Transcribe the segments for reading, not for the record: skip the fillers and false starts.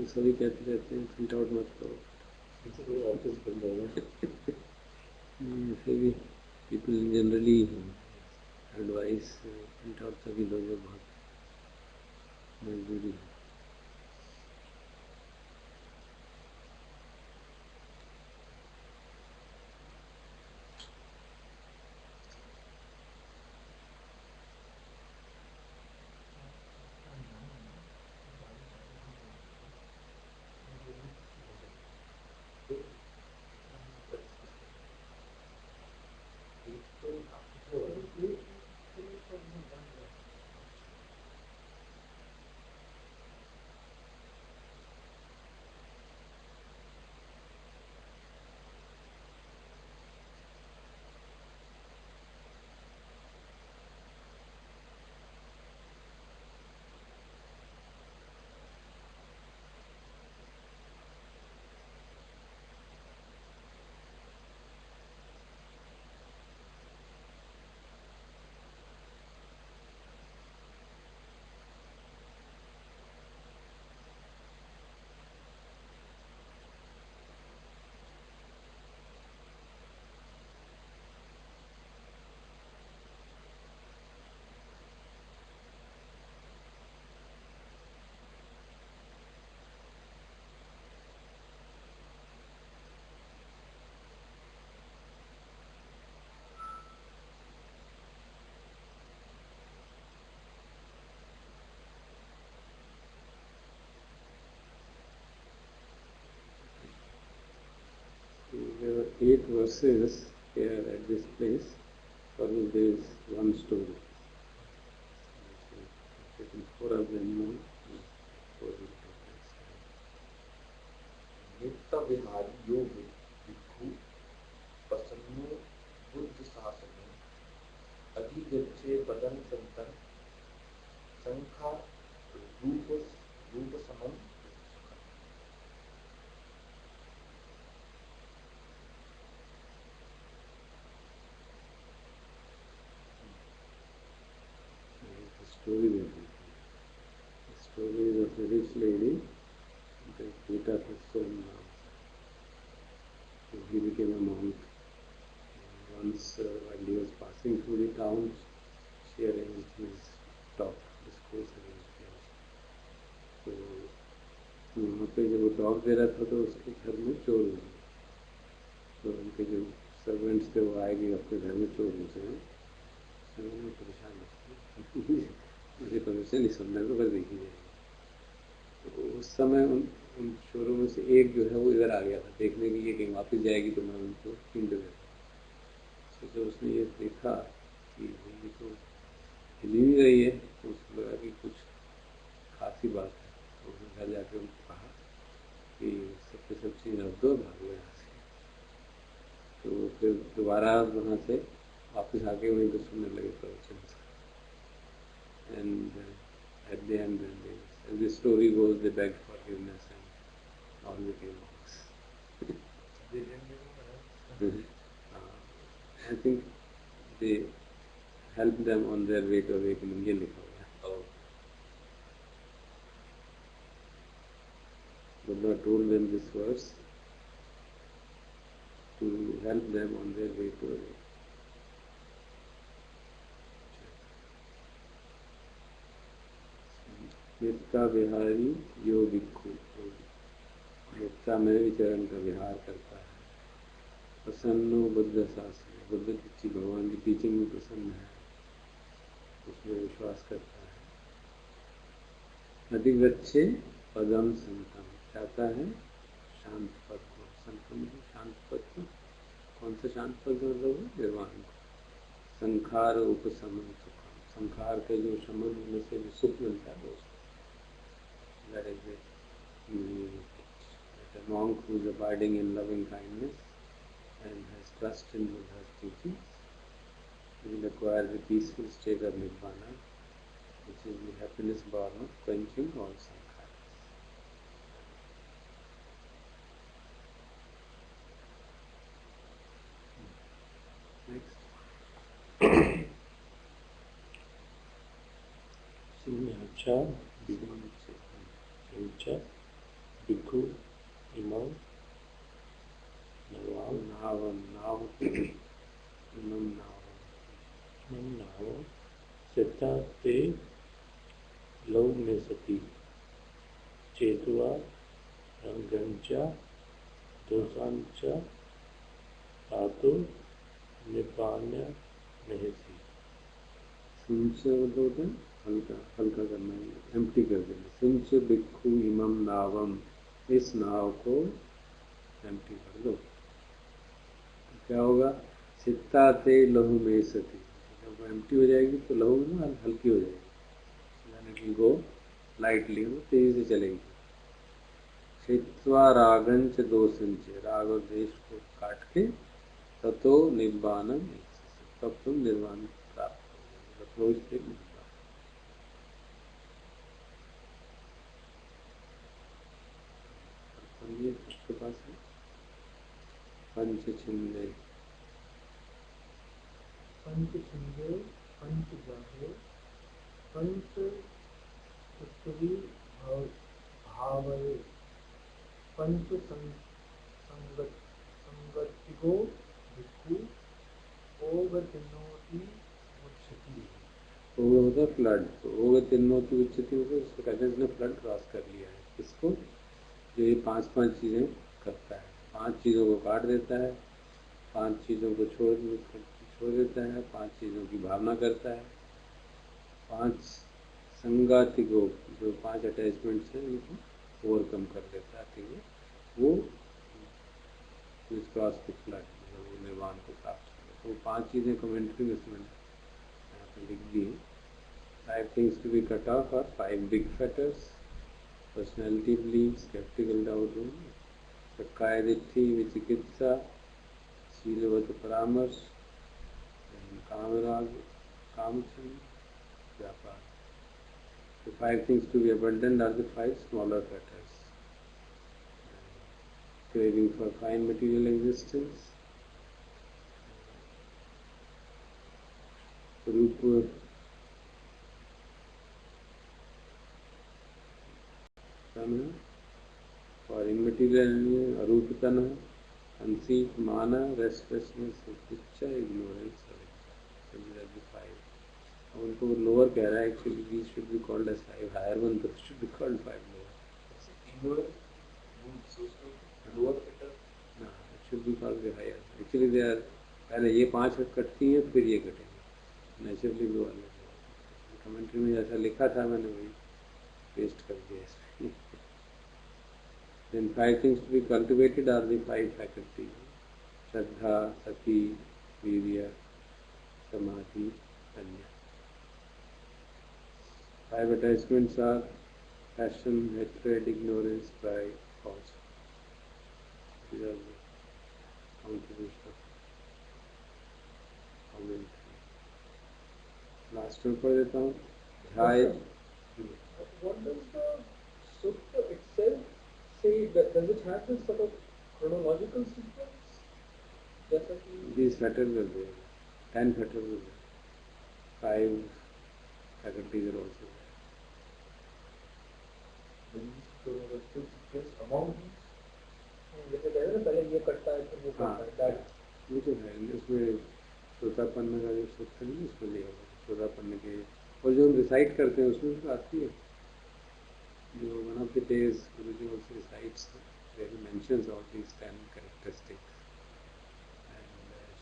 सभी कहते रहते हैं प्रिंट आउट मत करो, ऑफिस बन जाएगा। फिर भी people generally advice print out सभी लोगों बहुत मजबूरी है। There are 8 verses here at this place, for which there is one story. Taken 4 of them now. नित्य विहारी योग भिक्खु प्रसन्नो बुद्ध शासने अधिगच्छे पदं संतन संखा रूप समम Story there. The story is of a rich lady, the Gita has shown now. he became a monk. Once, while he was passing through the town, she arranged his talk, discourse arranged him. तो वहाँ पे जब वो talk they रहा था तो उसके घर में चोर हुए। तो उनके जो सर्वेंट्स थे वो आए कि अपने घर में चोर घुसे हैं, मैंने परेशान मुझे परमिशन नहीं सुनने को बस देखी जाएगी। तो उस समय उन चोरों में से एक जो है वो इधर आ गया था देखने के लिए कहीं वापस जाएगी तो मैं उनको पिंड देता। तो जब उसने ये देखा कि ये तो हिली नहीं रही है तो उसको लगा कि कुछ खासी बात है। तो उसने घर जाकर उनको कहा कि सबके सब चीज़ रख दो, भागो यहाँ से। तो फिर दोबारा वहाँ से वापस आके वहीं पर सुनने लगे प्रवचन। And at the end, as the story goes, they begged forgiveness and all became monks. They didn't even I think they helped them on their way to awakening. ये लिखा हुआ है. Buddha told them this verse to help them on their way to awakening. नित्या विहारी यो भिक्षु, नित्या में विचरण का विहार करता है। प्रसन्नो बुद्ध शास्त्र, बुद्ध की भगवान की टीचिंग में प्रसन्न है, उसमें विश्वास करता है। अधिगच्छे पदम संतम, चाहता है शांत पद को। संतम शांत पद को, कौन सा शांत पद मतलब निर्वाण को। संखार उपशमन सुखम, संखार के जो शमन होने से जो सुख मिलता है वो। That is a monk who is abiding in loving kindness and has trust in Buddha's teachings will acquire the peaceful state of Nibbana, which is the happiness born of quenching all sankharas. Next. Sunyacha Bhikkhu Imam Navam Siddha Te Lau में सती चेतुआ रंगंचा दोषांचा धातु निपान्य नहिसी। सिंच मतलब हल्का हल्का करना है, empty कर देना। सिंच भिक्षु इमम नावम, इस नाव को एम्प्टी कर दो। क्या होगा? चित्ता ते लहु में सती, जब वो एम्प्टी हो जाएगी तो लहु में ना हल्की हो जाएगी, यानी कि वो लाइटली वो तेजी से चलेगी। छित्वा रागंच दो संचय, राग और देश को काट के ततो निर्वाणम, तब तुम निर्वाण प्राप्त हो जाएगा। ये उसके पास है पंचछिंदे, पंचछिंदे पंचजाहे पंच उत्तरी भावये पंच संगतिको भिक्षु ओगतिनोति उच्चति। ओग होता है फ्लड, तो ओगतिनोति उच्चति होता है, उसको कहते हैं इसने फ्लड क्रॉस कर लिया है। इसको जो ये पांच चीज़ें करता है, 5 चीज़ों को काट देता है, 5 चीज़ों को छोड़ देता है, 5 चीज़ों की भावना करता है, 5 संगाति को, जो 5 अटैचमेंट्स हैं उनको ओवरकम कर देता है। वो क्रॉस द फ्लड, वो निर्वाण को प्राप्त कर। तो 5 चीज़ें कमेंट्री में इसमें यहाँ पर लिख दी है। 5 things to be cut off or 5 big fetters: personality belief, skeptical doubt, Sakkaya Ditti, Vichikitsa, Silavat Paramarsh, and Kamarag, Kamchan, Vyapar. The 5 things to be abundant are the 5 smaller fetters. Craving for fine material existence, Rupa, for immaterial Arupatana, conceit, mana, restlessness, icha, ignorance, five. उनको lower कह रहा है, actually these should be called as five. Higher one should be called five lower. Ignorance moves so lower better. No, it should be called the higher. Actually they are पहले ये पांच कटती हैं फिर ये कटेंगे. Naturally वो अलग है. कमेंट्री में जैसा लिखा था मैंने वही पेस्ट कर दिया इसमें. Then five things to be cultivated are the five faculties: Shraddha, Sati, Virya, Samadhi, Panya. Five attachments are passion, hatred, ignorance, pride, falsehood. These are the contribution of commentary. Last one पढ़ देता हूँ. ध्याय. What does the sutta itself say? Does it have this sort of chronological sequence? जैसा कि These fetters are there. 10 fetters are there. 5 faculties are also there. Among these, जैसे कहते हैं ना पहले ये करता है फिर वो हाँ, करता है. That वो तो है. इसमें श्रोतापन्न का जो सूत्र है इसमें लिया हुआ है. श्रोतापन्न के और जो हम रिसाइट करते हैं उसमें तो आती है. जो one of the days Guruji also recites, where he mentions all these 10 characteristics. And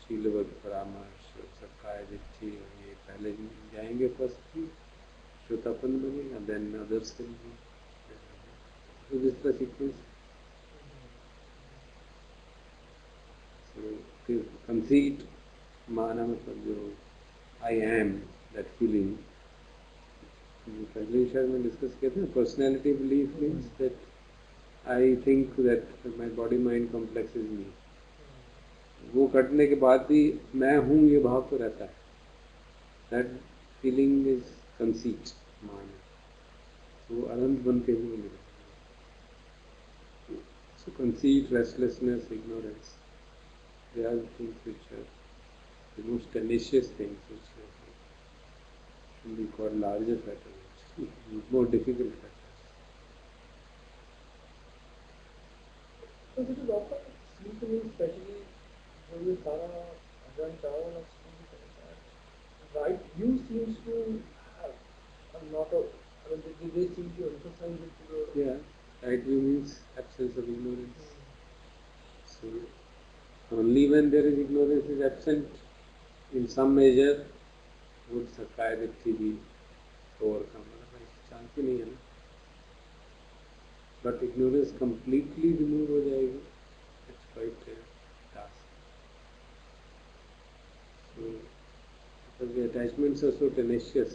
Shilavad Paramarsh, Sakkaya Ditthi, ये पहले जाएंगे फर्स्ट की श्रोतापन्न बनेगा, then others will be. So this is the sequence. So the conceit, माना मतलब जो I am, that feeling. पहले शायद में डिस्कस किया था. Personality belief means that I think that my body mind complex is me. वो कटने के बाद भी मैं हूँ ये भाव तो रहता है. दैट फीलिंग इज कंसीट, मान. वो अनंत बन के ही मिलेगा. So conceit, restlessness, ignorance, they are things which are the most tenacious things which can be called larger factors, more difficult factors. So this is often seen to me, especially when you सारा अध्ययन चाहो ना study करता है. Right view seems to have a lot of, I mean, they seem to emphasize it to the. Yeah, right view means absence of ignorance. So only when there is ignorance is absent, in some measure, would Sakkaya Ditthi be overcome. Chance ही नहीं है ना. But ignorance completely remove हो जाएगी. It's quite a task. So because the attachments are so tenacious,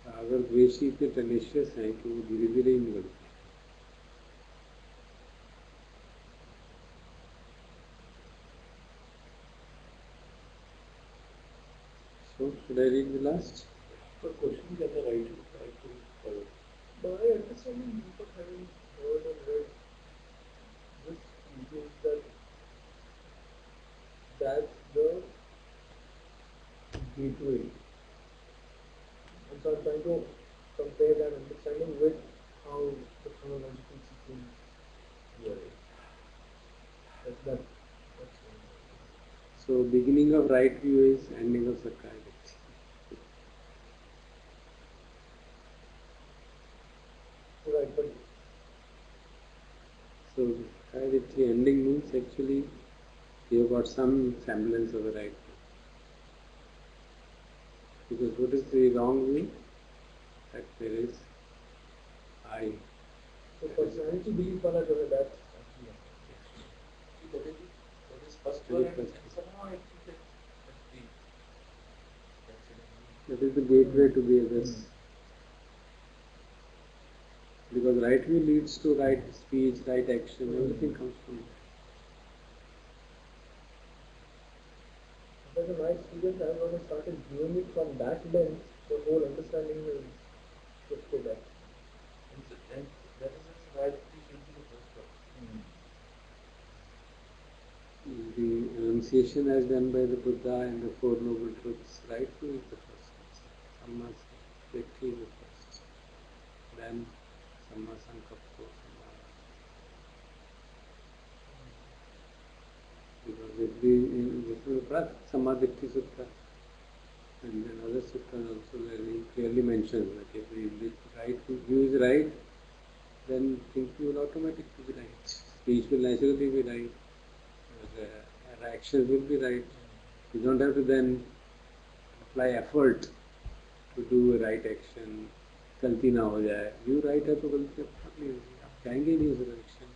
अगर द्वेषी इतने tenacious हैं कि वो धीरे धीरे ही निकलते हैं. So should I read the last? the question that I try to follow. But I understand in Deepak having heard and read this teaches that that's the gateway. And so I'm trying to compare that understanding with how the chronological sequence works. That's So beginning of right view is ending of Sakkaya Ditthi. right, but So Sakkaya Ditthi ending means actually you have got some semblance of a right view. Because what is the wrong view? That there is I. so personality belief वाला जो है that's That is first Very one, and first. somehow I think that's the That is the gateway to the others. Because right view leads to right speech, right action, everything comes from there. But in my experience, I when I started viewing it from that lens, the whole understanding is shifted up. and that is right should be the first one. The enunciation as done by the Buddha and the Four Noble Truths, right view is the first. Samma Ditti is the first. Then Samma Sankappa, Samma. जिसमें पढ़ा समाधिष्ठि sutta, and then other sutta also very clearly mentions that if the right view is right, then things will automatically be right. Speech will naturally be right. Our actions will be right. You don't have to then apply effort to do a right action. गलती ना हो जाए. View right है तो गलती अब नहीं होगी. आप जाएंगे ही नहीं उस डायरेक्शन.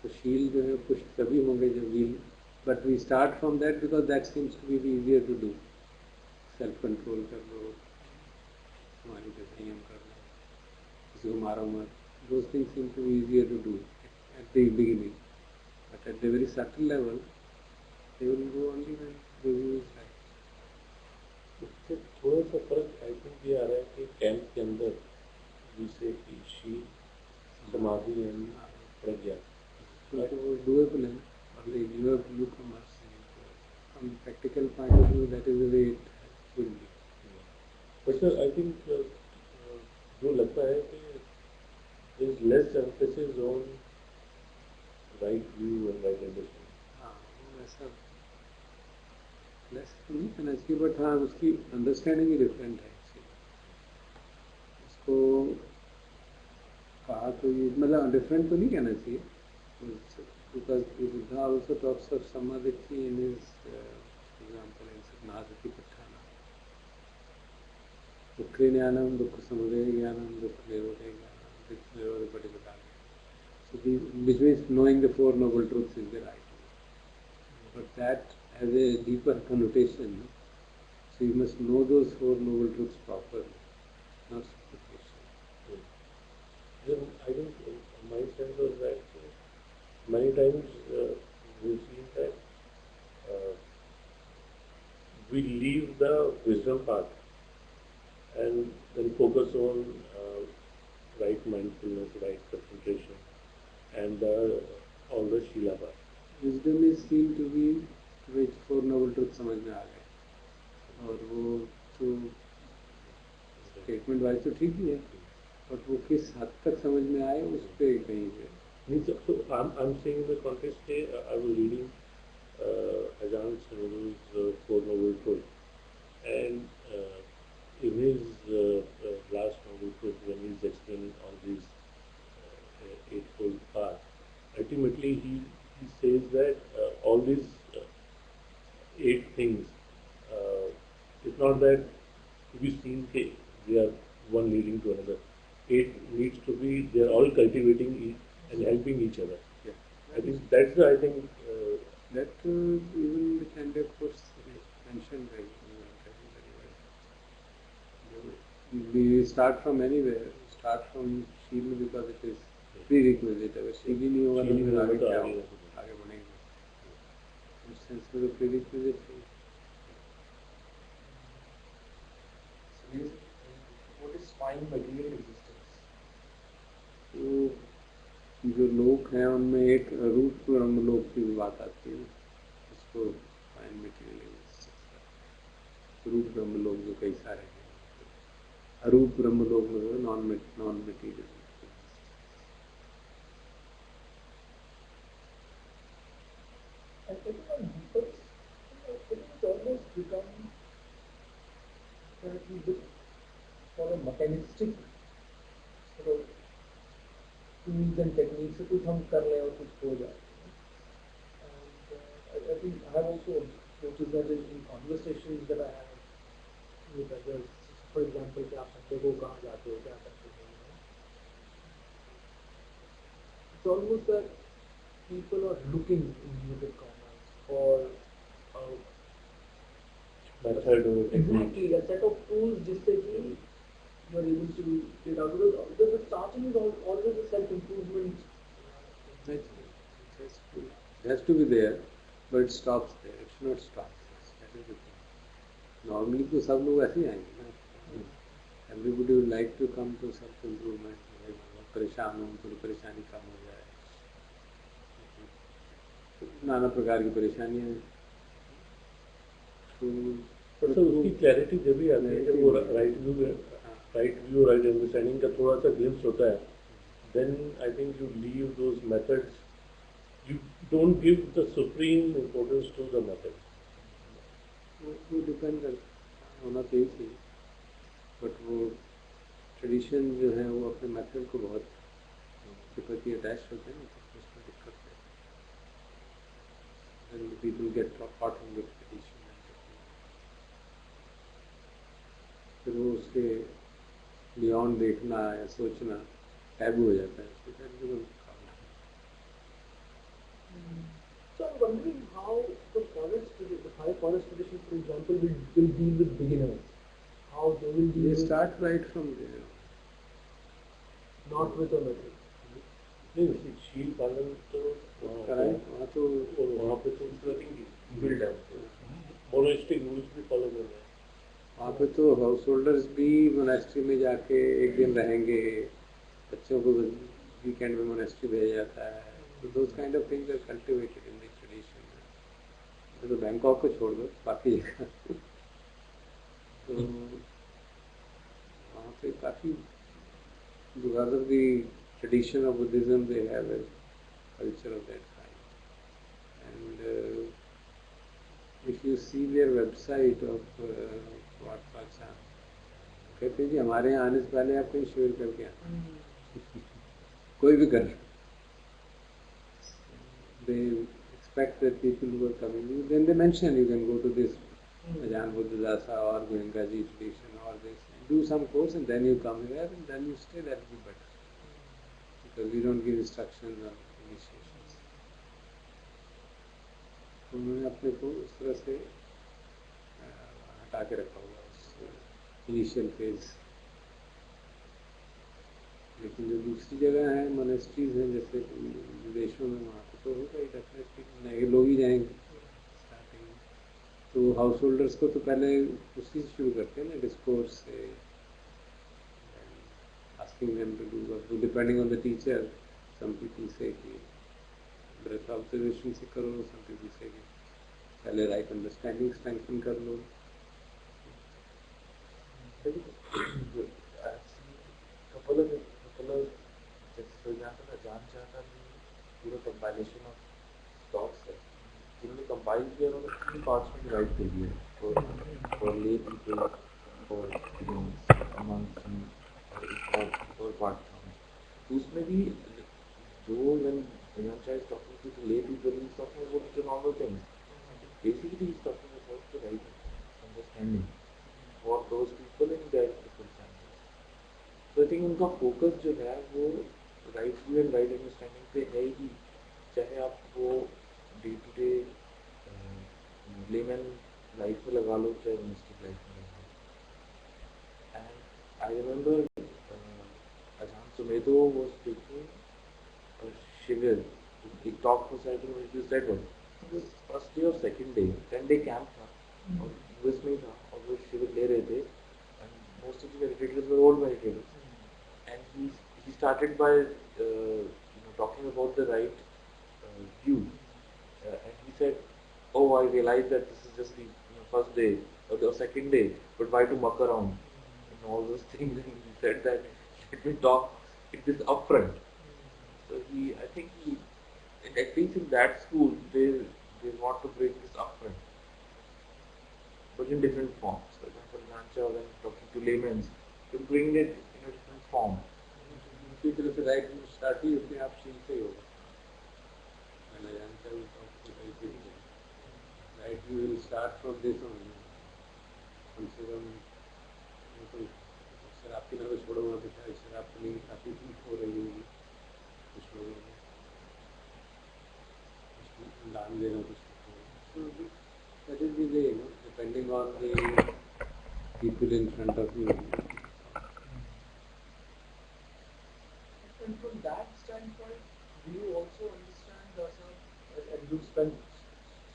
So शील जो है पुष्ट तभी होंगे जब we'll. But we start from that because that seems to be easier to do. Self control कर लो, हमारी पे संयम कर लो, किसी को मारो मत. Those things seem to be easier to do at the beginning. But at the very subtle level, they will go only when the view is right. इससे थोड़ा सा फर्क आई थिंक ये आ रहा है कि कैंप के अंदर जिसे कि शील समाधि and Pragya So it was doable, but you have to look from practical point of view, that is the way it will be. But sir I think जो लगता है कि there is less emphasis on right view and right understanding. हाँ, वैसा less नहीं कहना चाहिए, but हाँ उसकी अंडरस्टैंडिंग ही डिफरेंट है. इसको कहा तो ये मतलब डिफरेंट तो नहीं कहना चाहिए, because Buddha also talks of samadhi in his example in Siddhasati Patthana. Dukkha jnanam, dukkha samudaya jnanam, dukkha nirodha jnanam, dukkha nirodha patipadana. So which means knowing the Four Noble Truths is the right way. But that has a deeper connotation. So you must know those Four Noble Truths properly, not superficially. Then I think my sense was that many times we've seen that we leave the wisdom part and then focus on right mindfulness, right concentration, and all the Shila part. Wisdom is seen to be which Four Noble Truths समझ में आ गए, और वो तो statement wise तो ठीक ही है, but वो किस हद तक समझ में आए उस पे कहीं पे. So I'm saying in the context I was reading Ajahn Samuel's Four Noble Truths, and in his last Noble Truth, when he's explaining all these eightfold paths, ultimately he says that all these 8 things, it's not that to be seen they are one leading to another. 8 needs to be, they are all cultivating and helping each other. Yeah. I think that's the, I think That even the candidate course mentioned very well. We start from anywhere. Start from Shila because it is prerequisite. अगर शील ही नहीं होगा तो फिर आगे क्या होगा, आगे बढ़ेंगे. उस सेंस में तो prerequisite है. So what is fine material existence? तो जो लोक हैं उनमें एक रूप ब्रह्म लोक की बात आती है, इसको फाइन मटेरियल रूप ब्रह्म लोक जो कई सारे हैं, अरूप ब्रह्म लोक में non material. And everyone deeper, it's almost become a bit for a mechanistic sort of tools and techniques से कुछ हम कर रहे हैं और कुछ हो जाए. And I think I have also noticed that in conversations that I have with others, for example, कि आप संडे को कहाँ जाते हो, क्या करते हो, it's almost that people are looking in inverted commas for method or technique. exactly a set of tools जिससे कि you are able to get out, because the starting is always a self-improvement. It has to be there, but it stops there. It should not stop. That is the thing. Normally तो सब लोग ऐसे ही आएंगे ना. Everybody would like to come to self-improvement. परेशान हूँ, थोड़ी परेशानी कम हो जाए. नाना प्रकार की परेशानियाँ हैं. तो उसकी क्लैरिटी जब भी आती है जब वो राइट व्यू राइट अंडरस्टैंडिंग का थोड़ा सा ग्लिम्स होता है, then I think you leave those methods You don't give the supreme importance to the method. वो डिपेंड होना चाहिए थी, बट वो ट्रेडिशन जो है वो अपने मेथड को बहुत के प्रति अटैच होते हैं, तो उसमें दिक्कत है। And the people get caught in the tradition and फिर वो उसके बियॉन्ड देखना या सोचना टैबू हो जाता है, so that becomes a problem. So I'm wondering how the high forest tradition, for example, will deal with beginners. How they will deal They with start right from there. not with a method. नहीं, शील पालन तो कराएं, वहाँ तो वहाँ पे तो बिल्ड है, मोनेस्टिक रूल्स भी फॉलो करना है। वहाँ पे तो हाउस होल्डर्स भी मोनेस्ट्री में जाके एक दिन रहेंगे, बच्चों को वीकेंड में मोनेस्ट्री भेजा जाता है, तो those kind of things are cultivated in the tradition. तो बैंकॉक को छोड़ दो, बाकी जगह तो वहाँ पे काफ़ी because of the tradition of Buddhism, they have a culture of that kind. And if you see their website of Wat Pha Cham, कहते हैं जी हमारे यहाँ आने से पहले आप कहीं शेयर करके आना, कोई भी कर, they expect that people who are coming, then they mention you can go to this Ajahn Buddhadasa or Goenkaji tradition or this, do some course and then you come here and then you stay, that will be better. Because we don't give instructions on initiations. तो उन्होंने अपने को उस तरह से हटा के रखा हुआ उस इनिशियल फेज। लेकिन जो दूसरी जगह है मोनेस्ट्रीज हैं जैसे विदेशों में, वहाँ पे तो होगा ही डेफिनेटली, नए लोग ही जाएंगे स्टार्टिंग में, तो हाउस होल्डर्स को तो पहले उसी से शुरू करते हैं ना, डिस्कोर्स से, asking them to do, depending on the teacher. Some people say कि breath observation से करो, some people say कि पहले right understanding strengthen कर लो। couple of just for example Ajahn Chah का पूरा compilation of talks है, जिन्होंने compile किया उन्होंने 3 parts में divide कर दिया for lay people, for monks and और पार्ट था, तो उसमें भी जो Ajahn Chah is talking to the lay people, he is talking about the normal things. Basically, he is talking about the right understanding for those people in their circumstances. So I think उनका focus जो है वो right view and right understanding पे है ही, चाहे आप वो day to day layman life में लगा लो, चाहे mystic life में लगा लो. And I remember Ajahn Sumedho was taking a shivir. He talked for cycling, which you said was it was first day or second day, 10-day camp था और US में था और वो शिविर ले रहे थे, and most of the meditators were old meditators, and he started by talking about the right view, and he said, oh, I realized that this is just the first day or the second day, but why to muck around and all those things, and he said that let me talk it is upfront. So I think at least in that school, they want to bring this upfront, but in different forms. For example, Ajahn Chah, when talking to laymen, to bring it in a different form. उसी तरह से right start ही अपने आप सीखते ही होगा। मैंने जानता हूँ right you will start from this only, कम से कम तो शराब पीना को छोड़ो, वहाँ पे शायद शराब पीने की काफ़ी हो रही होगी कुछ लोगों में, दान देना कुछ, that is the way, depending on the people in front of you. And from that standpoint, do you also understand yourself, and you spent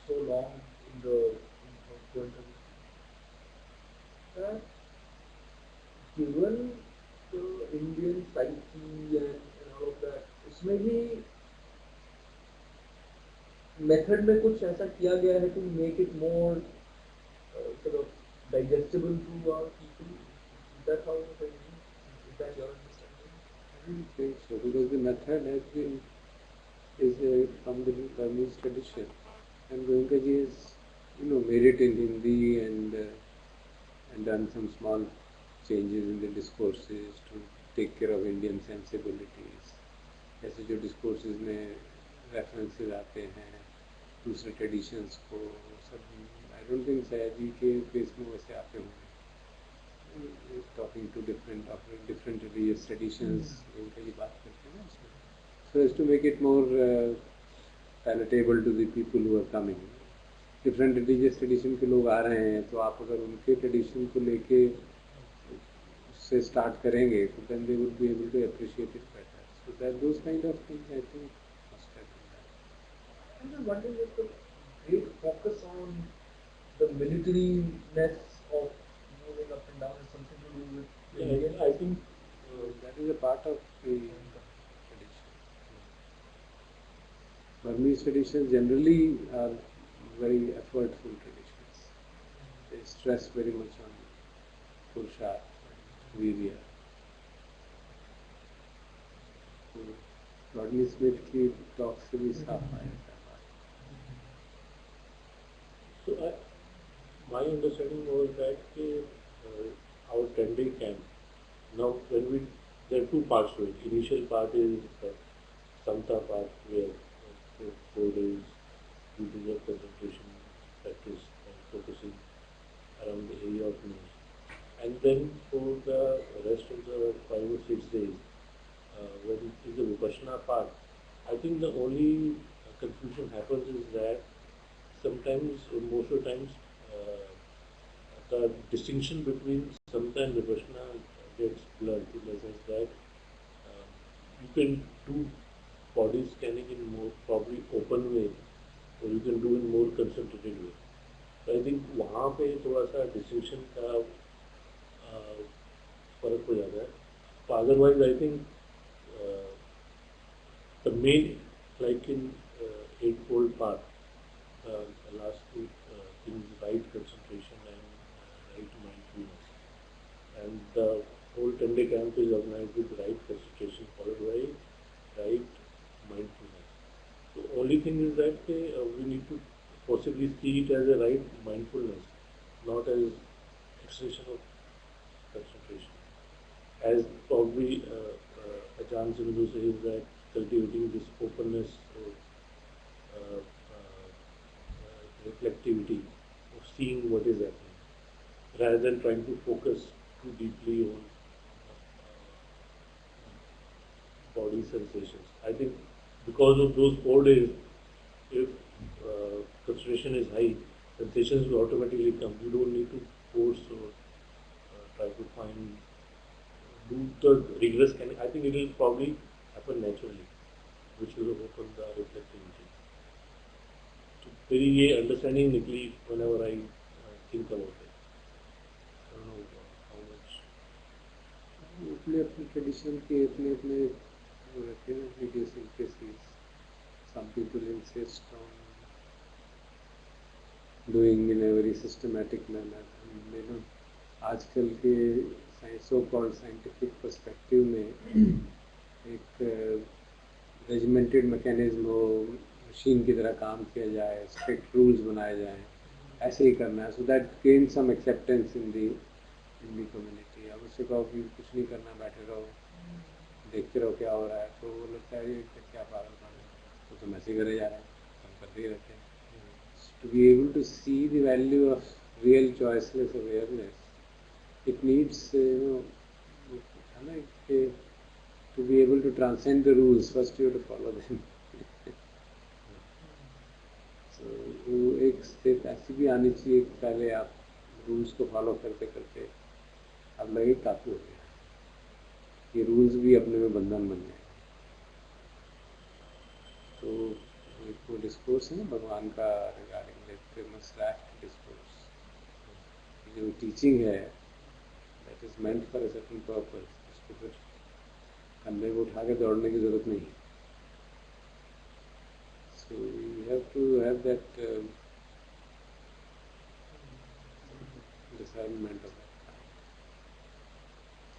so long in the Goenka, that given the Indian psyche and all of that, उसमें भी method में कुछ ऐसा किया गया है to make it more sort of digestible to our people? Is that how it is? Is that your understanding? I don't think so, because the method has been is from the Burmese tradition, and Goenka ji has, made it in Hindi and done some small changes in the discourses to take care of Indian sensibilities. ऐसे जो discourses में references आते हैं दूसरे traditions को सब I don't think Sayaji जी के case में वैसे आते होंगे. Talking to different religious traditions, उनका ये बात करते हैं ना उसमें. So as to make it more palatable to the people who are coming. Different religious tradition के लोग आ रहे हैं तो आप अगर उनके tradition को लेके उससे start करेंगे तो then they would be able to appreciate it better. So that those kind of things I think must have been done. I'm just wondering if the great focus on the military-ness of moving up and down is something to do with the Indian. I think that is a part of the tradition. Burmese traditions generally are very effortful traditions. They stress very much on Purusharth, Virya. So, Rodney Smith की talk से भी साफ आया था. So my understanding was that our 10-day camp, now when there are two parts to it. Initial part is Samta part where 4 days we do the concentration practice and focusing around the area of news. And then for the rest of the 5 or 6 days, when it is the Vipassana part, I think the only confusion happens is that sometimes, most of the times, the distinction between Samta and Vipassana gets blurred in the sense that you can do body scanning in more probably open way, or you can do in more concentrated way. So I think वहाँ पे थोड़ा सा distinction का फर्क हो जाता है. But otherwise, I think the main, like in Eightfold Path, the last two things, right concentration and right mindfulness. And the whole 10-day camp is organized with right concentration followed by right mindfulness. So only thing is that we need to possibly see it as a right mindfulness, not as extension of concentration. As probably Ajahn Sundaram says that cultivating this openness or reflectivity of seeing what is happening, rather than trying to focus too deeply on body sensations. I think because of those 4 days, if concentration is high, sensations will automatically come. You don't need to force or try to do the rigorous scanning. I think it will probably happen naturally, which will open the reflectivity. So मेरी ये understanding निकली whenever I think about it. I don't know how much. अपने tradition के अपने वो रहते हैं idiosyncrasies. Some people insist on doing in a very systematic manner. आजकल के so-called scientific perspective में एक regimented mechanism हो, machine की तरह काम किया जाए, strict rules बनाए जाएं, ऐसे ही करना है. So that gains some acceptance in the community. अब उससे कहो कि कुछ नहीं करना, बैठे रहो, देखते रहो क्या हो रहा है, तो वो लगता है ये क्या पागल है, तो मैसे करे जा रहे हैं, हम करते ही रहते हैं. To be able to see the value of real choiceless awareness, it needs, to be able to transcend the rules, first you have to follow them. So, वो एक स्थिति ऐसी भी आनी चाहिए कि पहले आप रूल्स को फॉलो करते करते अब लगे काफ़ी हो गया, ये रूल्स भी अपने में बंधन बन गए. तो एक वो डिस्कोर्स है ना भगवान का regarding the famous raft discourse, जो टीचिंग है that is meant for a certain purpose, उसको फिर कंधे को उठा के दौड़ने की जरूरत नहीं है. So you have to have that discernment of that kind.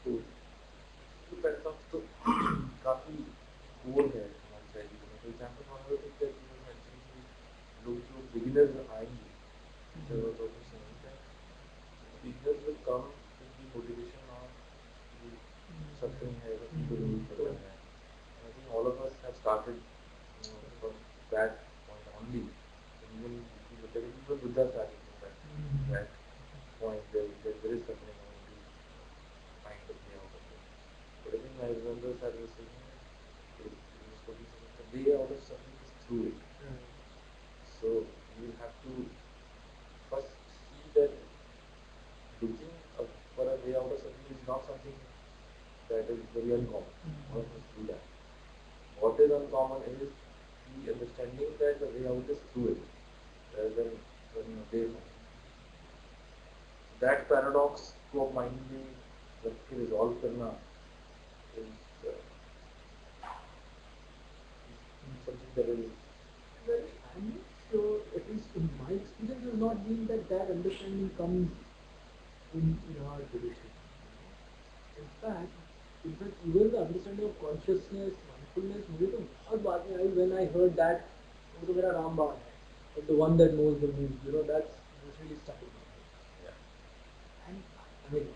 So तो काफी गोल है हमारी चाहिए. For example, another thing that you were mentioning is look through beginners' eyes. So I was also saying that beginners will come with the motivation of suffering hai, people need to learn hai. And I think all of us have started from that point only. And even if you look at it, even Buddha started from that point where there is suffering, I want to find a way out of it. But I think I remember that was saying the way out of suffering is through it. So you have to first see that looking for a way out of suffering is not something that is very uncommon. All of us do that. What is uncommon is the understanding that the way out is through it, rather than running away from it. That paradox को mind में रख के resolve करना is something that is. Well, I'm not sure, at least in my experience, has not been that understanding comes in our tradition. In fact, even the understanding of consciousness, mindfulness, मुझे तो बहुत बाद में आई when I heard that वो तो मेरा रामबाण है, but the one that knows the moves, that's really stuck in my head. Yeah. And I mean,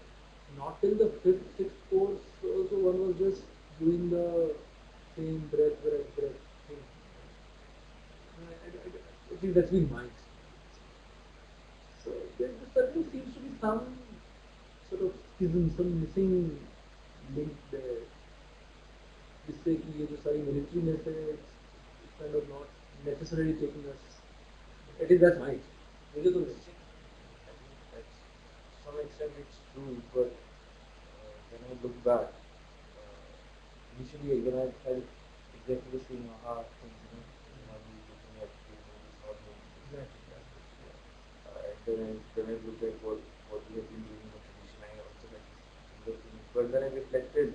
not till the fifth, sixth course, also one was just doing the same breath thing. I think that's been my experience. So there certainly seems to be some sort of schism, some missing link there. जिससे कि ये जो सारी militariness है, it's kind of not necessarily taking us. At least that's my experience. मुझे तो नहीं. I think to some extent it's true, but when I look back, initially when I felt exactly the same aha thing, when I was looking at the movies or movies, Exactly. and then I look at what we have been doing in the tradition, I also like similar things. But then I reflected,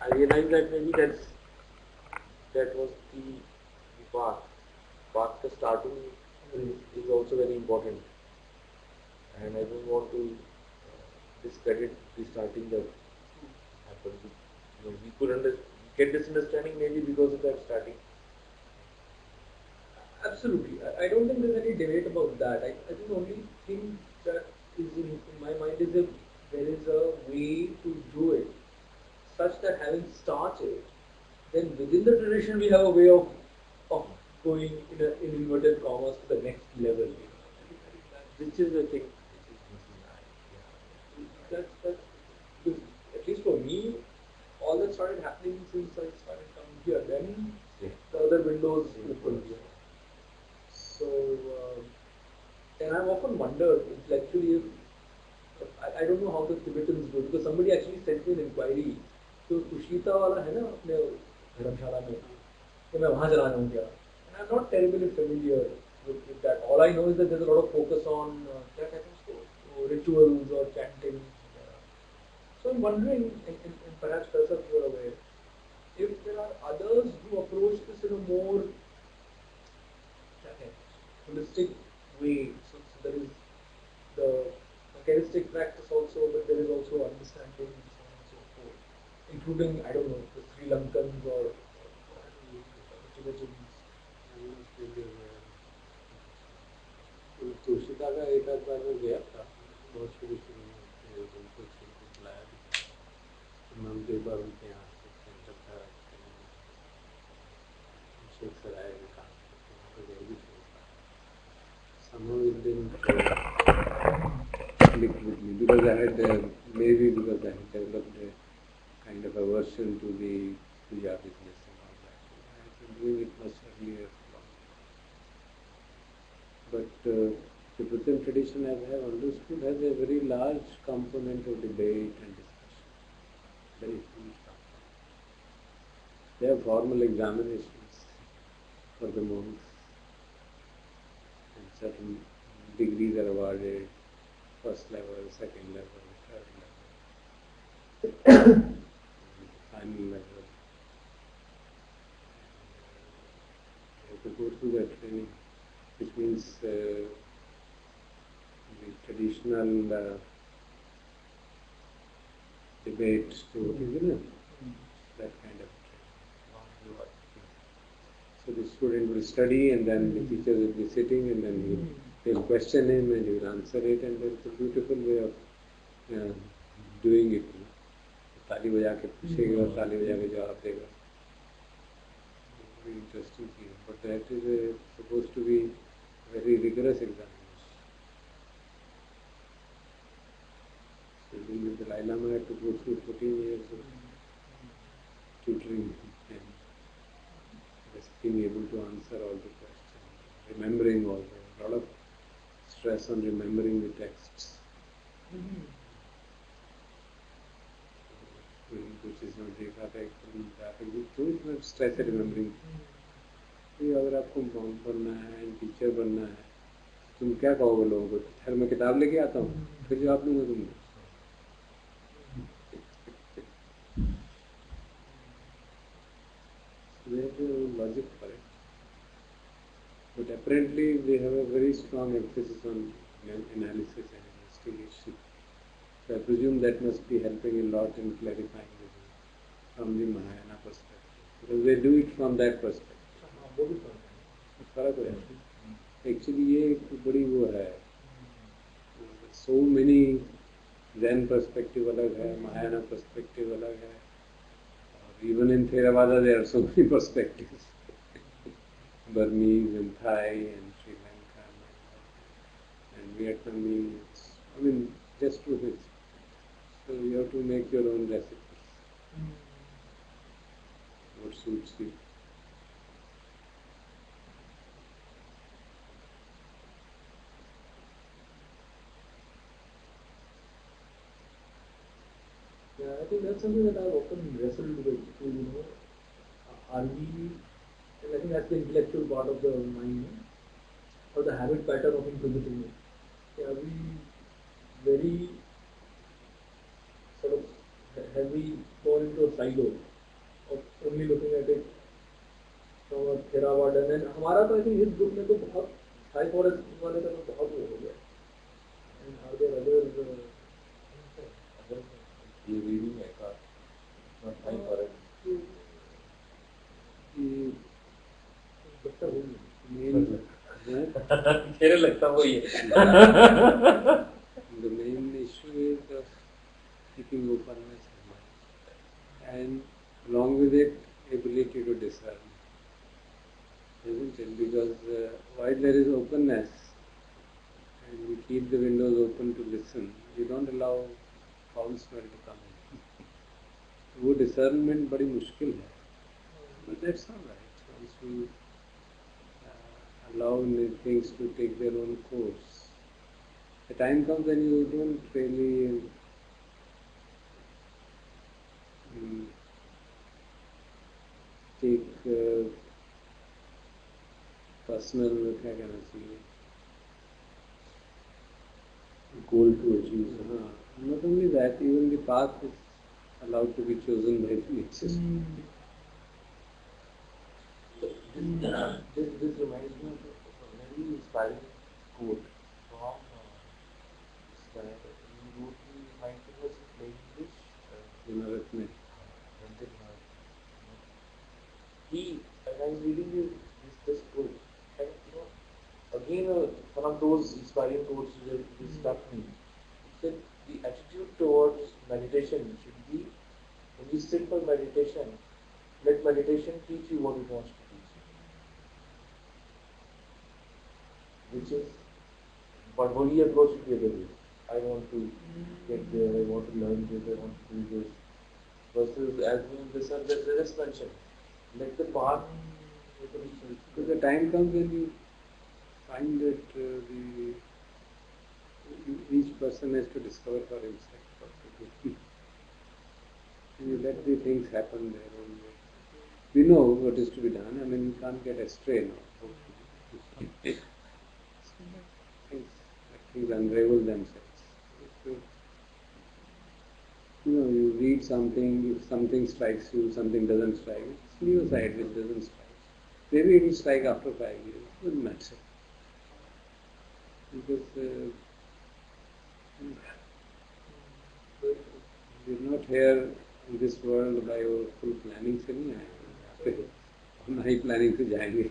I realized that maybe that was the path. Path to starting is also very important, and I don't want to discredit the starting that happened. We could get this understanding maybe because of that starting. Absolutely. I don't think there's any debate about that. I think the only thing that is in my mind is if there is a way to do it such that having started, then within the tradition we have a way of going in inverted commas to the next level. Which is the thing. That's because at least for me, all that started happening since I started coming here. Then the other windows opened. So, and I've often wondered intellectually if I don't know how the Tibetans do, because somebody actually sent me an inquiry. तो कुशीता वाला है ना अपने धर्मशाला में, तो मैं वहाँ चला जाऊँ क्या? And I'm not terribly familiar with that. All I know is that there's a lot of focus on क्या कहते हैं उसको, rituals or chanting. So I'm wondering, and perhaps Karsaf you are aware, if there are others who approach this in a more holistic way. So there is the mechanistic practice also, but there is also understanding and so on and so forth, including, I don't know, the Sri Lankans or Tibetans. तुलसीदा का एक आध बार में गया था, बहुत शुरू में उनको बुलाया भी था, मैं उनके एक बार उनके यहाँ सेंटर था शेख सराय में काम करते वहाँ पर गए भी थे। Somehow it didn't click with me because I had maybe because I had developed a kind of aversion to the puja business and all that. I had been doing it much earlier. But Tibetan tradition, as I have understood, has a very large component of debate and discussion. Very huge component. They have formal examinations for the monks, and certain degrees are awarded, first level, second level, third level, final level. You have to go through that training, which means the traditional debate to, that kind of training. So the student will study and then the teacher will be sitting and then he'll question him and he will answer it, and it's a beautiful way of doing it. ताली बजा के पूछेगा और ताली बजा के जवाब देगा. Very interesting thing. But that is supposed to be very rigorous examination. So the Dalai Lama had to go through 14 years of tutoring and just being able to answer all the questions, remembering all the, a lot of stress on remembering the texts. कुछ इसमें देखा था एक film तो इसमें stress है remembering. अगर आपको मॉन्क बनना है, टीचर बनना है, तुम क्या कहोगे लोगों को? सर मैं किताब लेके आता हूँ, फिर जवाब दूंगा तुमको. There's a logic for it. But apparently they have a very strong emphasis on analysis and investigation. So I presume that must be helping a lot in clarifying this from the Mahayana perspective. Because they do it from that perspective. फर्क हो जाता है. Actually ये एक बड़ी वो है. So many Zen perspective अलग है, Mahayana perspective अलग है. Even in Theravada there are so many perspectives. Burmese and Thai and Sri Lankan and Vietnamese. I mean, just to this. So you have to make your own recipes. What suits you. Yeah, I think that's something that I've often wrestled with. Are we, and I think that's the intellectual part of the mind, or the habit pattern of inquisitiveness. Are we very sort of have we gone into a silo of only looking at it from a Theravada? And हमारा तो I think इस group में तो बहुत Thai forest वाले का तो बहुत वो हो गया. And are there others? ये reading Eckhart, not Thai forest. मेरे लगता वही है. The main issue is of keeping openness in mind, and along with it, ability to discern, isn't it? Because while there is openness, and we keep the windows open to listen, we don't allow foul smell to come in. वो discernment बड़ी मुश्किल है, but that's all right. Once we allow things to take their own course, the time comes when you don't really take personal, क्या कहना चाहिए, goal to achieve. Not only that, even the path is allowed to be chosen by the nature. This reminds me of a very inspiring quote from this guy. He wrote the mindfulness in plain English. Gunaratne. And I was reading this quote, and again one of those inspiring quotes that struck me. It said the attitude towards meditation should be, when you sit for meditation, let meditation teach you what it wants to teach you. Which is, but when you approach it the other way, I want to get there, I want to learn this, I want to do this. Versus, as we just mentioned, let the path. Because the time comes when you find that each person has to discover for himself what to do. And you let the things happen their own way. We know what is to be done. I mean, you can't get astray now. Things unravel themselves. You read something, if something strikes you, something doesn't strike, it's new side which doesn't strike. Maybe it will strike after 5 years, it doesn't matter. Because we're not here in this world by our full planning. ना ही planning से जाएंगे.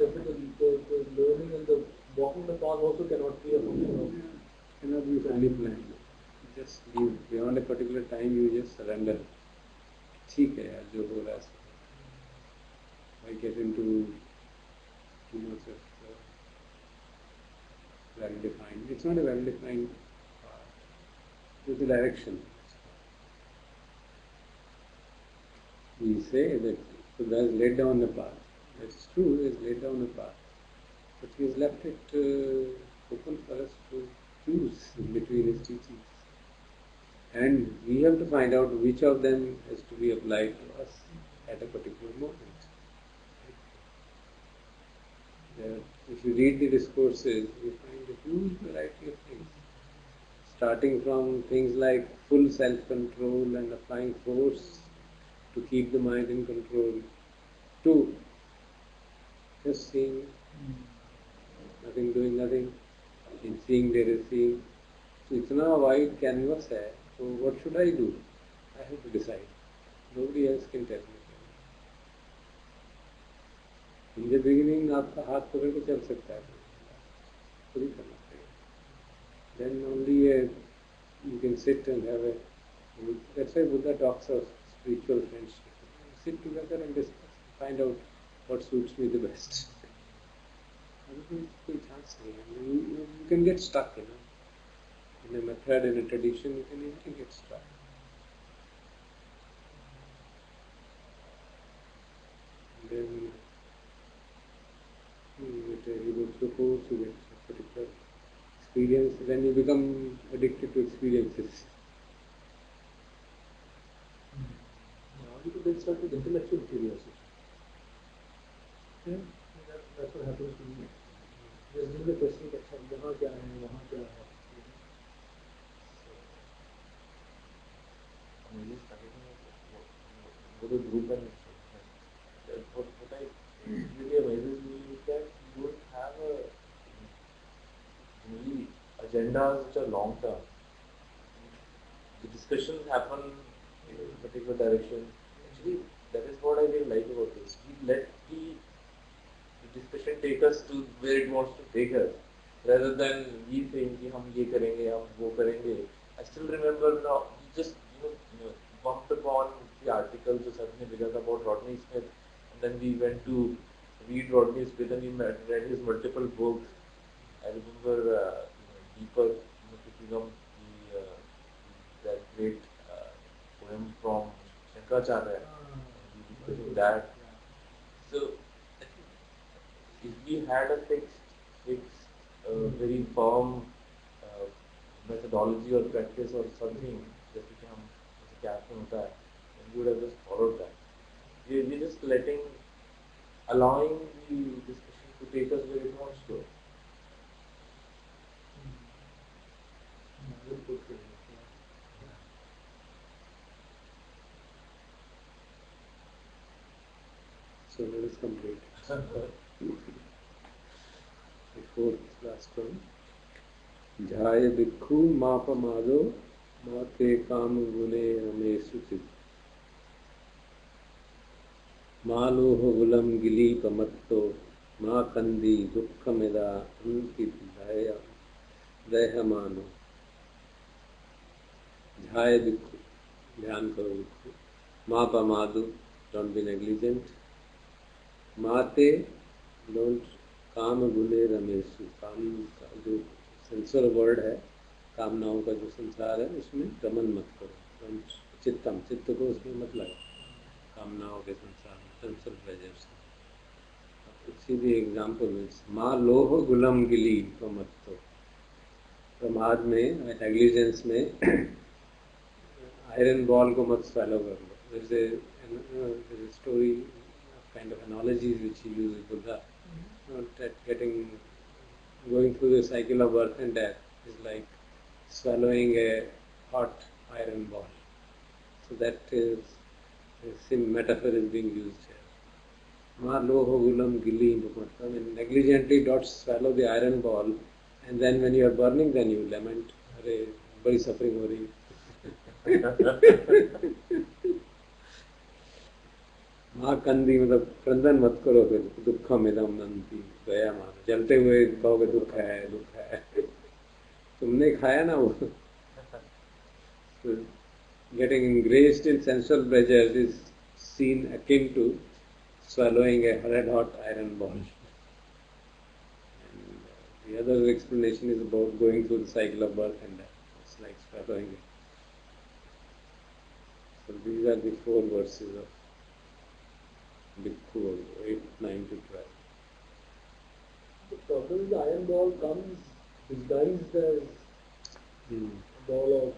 Definitely, the learning and the walking the path also cannot be a function of. Cannot be fully planned. Just leave beyond a particular time. You just surrender. ठीक है यार जो हो रहा है. I get into too much of well-defined. It's not a well-defined path. It's a direction. We say that Buddha has laid down the path. That's true, he has laid down the path. But he has left it open for us to choose between his teachings. And we have to find out which of them has to be applied to us at a particular moment. If you read the discourses, you find a huge variety of things. Starting from things like full self-control and applying force to keep the mind in control, to just seeing, nothing, doing nothing. In seeing there is seeing. So इतना wide canvas है. So what should I do? I have to decide. Nobody else can tell me. In the beginning आपका हाथ पकड़ के चल सकता है. खुद ही करना पड़ेगा. Then only you can sit and have a. That's why Buddha talks of spiritual friendship. Sit together and discuss. Find out what suits me the best. कोई chance नहीं है. You can get stuck, in a method, in a tradition, you can easily get stuck. And then you go through the course, you get a particular experience, then you become addicted to experiences. Now you could then start with intellectual curiosity. Yeah, that's what happens to me. Just need the question that यहाँ क्या है, वहाँ क्या है. With a group and what really amazes me is that you don't have really agendas which are long term. The discussions happen in a particular direction. Actually, that is what I really like about this. We let the discussion take us to where it wants to take us, rather than we think कि हम ये करेंगे, हम वो करेंगे. I still remember now, we just bumped upon the article जो sir ने भेजा था about Rodney Smith, and then we went to read Rodney Smith and we read his multiple books. I remember Deepak Kutigam, that great poem from Shankaracharya, we discussing that. So if we had a fixed, very firm methodology or practice or something, जैसे कि हम क्या होता है, then we would have just followed that. We're just allowing the discussion to take us where it wants to. Good put it. So let us complete. The fourth last one. Jhaya bhikkhu mapamado mate kam gune rame suchit. Maloho gulam gili pamatto ma kandi dukkhameda anti dayamano. Jhaya bhikkhu, ध्यान करो bhikkhu. Mapamado, don't be negligent. Mate, don't काम गुने रमेशु. काम का जो sensual word है, कामनाओं का जो संसार है, उसमें रमन मत करो. चित्तम, चित्त को उसमें मत लगाओ. कामनाओं के संसार में, सेंसुअल प्लेजर्स. सीधी एग्जाम्पल में माँ लोह गुलम गिली तो मत तो. प्रमाद में, नेग्लिजेंस में आयरन बॉल को मत फॉलो कर लो. There's a story, kind of analogies which he uses, Buddha. That going through the cycle of birth and death is like swallowing a hot iron ball. So that is the same metaphor is being used here. Ma loho gulam gili I mean, negligently don't swallow the iron ball, and then when you are burning, then you lament, "Arey, badi suffering ho rahi." माँ कंदी मतलब क्रंदन मत करो, फिर दुखम इदम नंदी गया मान, जलते हुए कहोगे दुख है दुख है। तुमने खाया ना वो। Getting engrossed in sensual pleasures is seen akin to swallowing a red hot iron ball. And the other explanation is about going through the cycle of birth and death. It's like swallowing it. So these are the 4 verses of Bhikkhu, 8, 9 to 12. The problem is the iron ball comes disguised as a ball of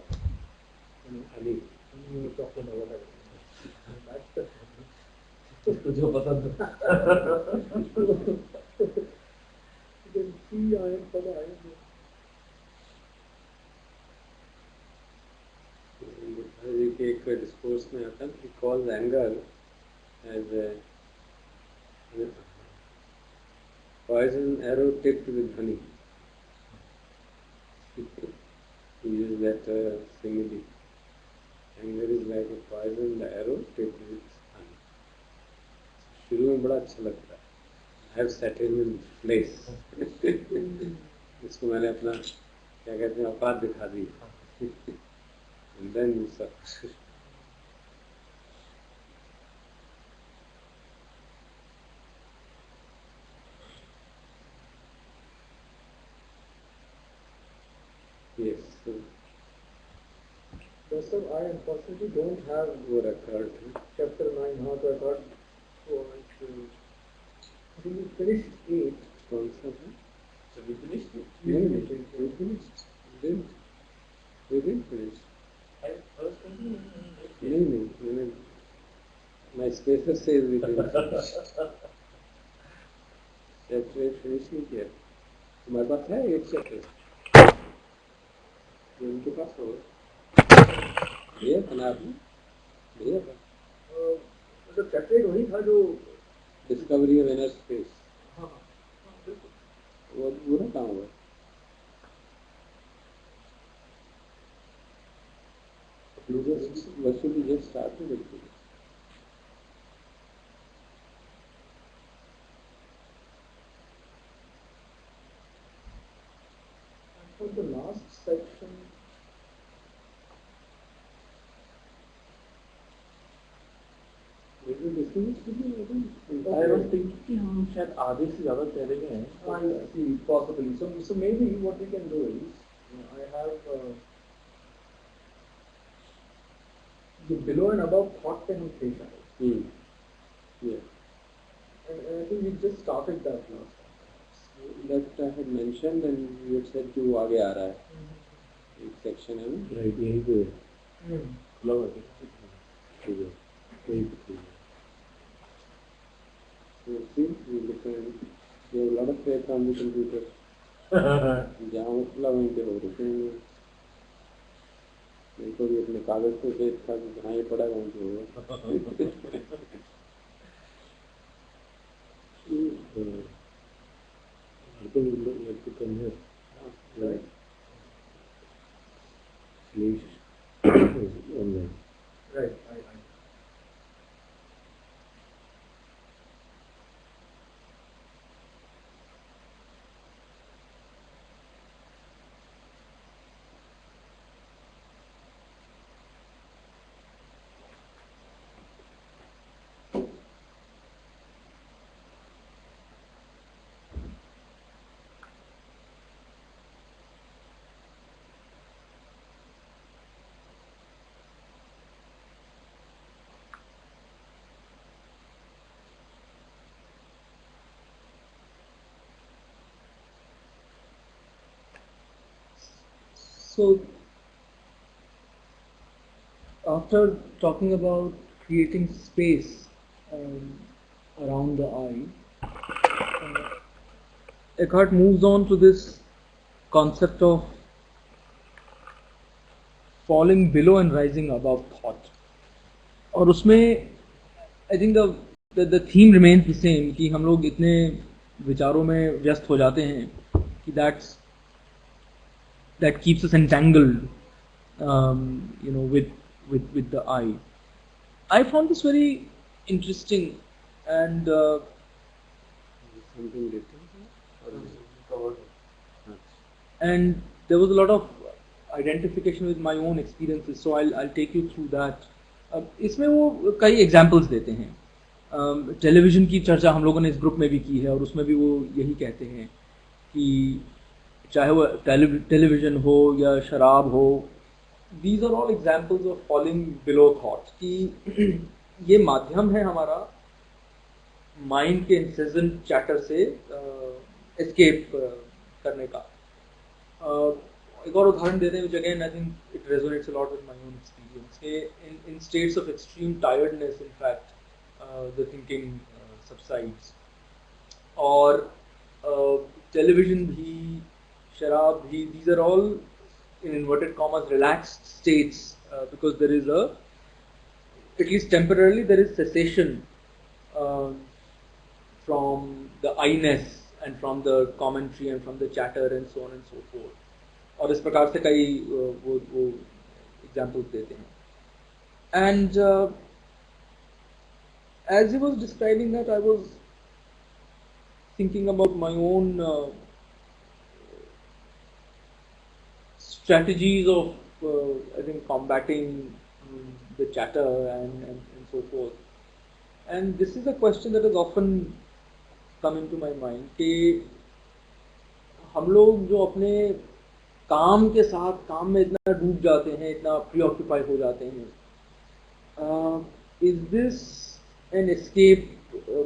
Ali. chocolate or whatever. That's the उसको जो पसंद है। You can see iron for the iron ball. जी के एक discourse में आता है, he calls anger as a poison arrow tipped with honey. He uses that simile. Anger is like a poisoned arrow tipped with honey. शुरू में बड़ा अच्छा लगता है, I have set him in place. इसको मैंने अपना क्या कहते हैं औकात दिखा दी। And then you suffer. Yes. Yes, sir, I unfortunately don't have वो record है। chapter 9. How to record? So I think we finished 8. कौन सा था? So we finished it. नहीं, we finished. We didn't finish. I was thinking. नहीं, मैंने my spacer says we didn't finish. Chapter 8 finish नहीं किया। तुम्हारे पास है 8 chapter? उनके पास होगा। भैया था ना आपने? भैया था। मतलब chapter 8 वही था जो Discovery of inner space. हाँ बिल्कुल। वो पूरा कहाँ हुआ? Virtually just started it. For the last section, Did you listen to me? I was thinking कि हम शायद आधे से ज़्यादा चले गए हैं। I see, possibly. So maybe what we can do is, I have the below and above thought penetration. Yeah. And I think we just started that last time. That I had mentioned and you had said कि वो आगे आ रहा है। एक section है ना? Right यहीं पे Mm. खुला हुआ है ठीक है वहीं पे खुला है। So see, you look at it. You have a lot of faith on the computer. जहाँ वो खुला वहीं पे हो रुकेंगे। मेरे को भी अपने कागज पे फेथ था कि जहाँ ये पड़ा वहीं पे होगा। I think it would like to come here. Right. Please online. Right. So, after talking about creating space around the eye, Eckhart moves on to this concept of falling below and rising above thought. और उसमें I think the theme remains the same कि हम लोग इतने विचारों में व्यस्त हो जाते हैं कि that keeps us entangled with the eye. I found this very interesting, and Something written or is it Covered. and there was a lot of identification with my own experiences. So I'll take you through that. इसमें वो कई examples देते हैं. Television की चर्चा हम लोगों ने इस ग्रुप में भी की है, और उसमें भी वो यही कहते हैं कि चाहे वो टेलीविज़न हो या शराब हो, these are all examples of falling below thought, कि ये माध्यम है हमारा माइंड के इंसेसेंट चैटर से एस्केप करने का. एक और उदाहरण देते हैं, which again I think it resonates a lot with my own experience. In states of extreme tiredness, in fact, the thinking subsides. और television भी, शराब भी, these are all in inverted commas relaxed states, because there is at least temporarily, there is cessation from the I-ness and from the commentary and from the chatter and so on and so forth. और इस प्रकार से कई वो examples देते हैं. And as he was describing that, I was thinking about my own strategies of I think combating the chatter and so forth. And this is a question that has often come into my mind, कि हम लोग जो अपने काम के साथ काम में इतना डूब जाते हैं, इतना प्रीऑक्यूपाई हो जाते हैं, is this an escape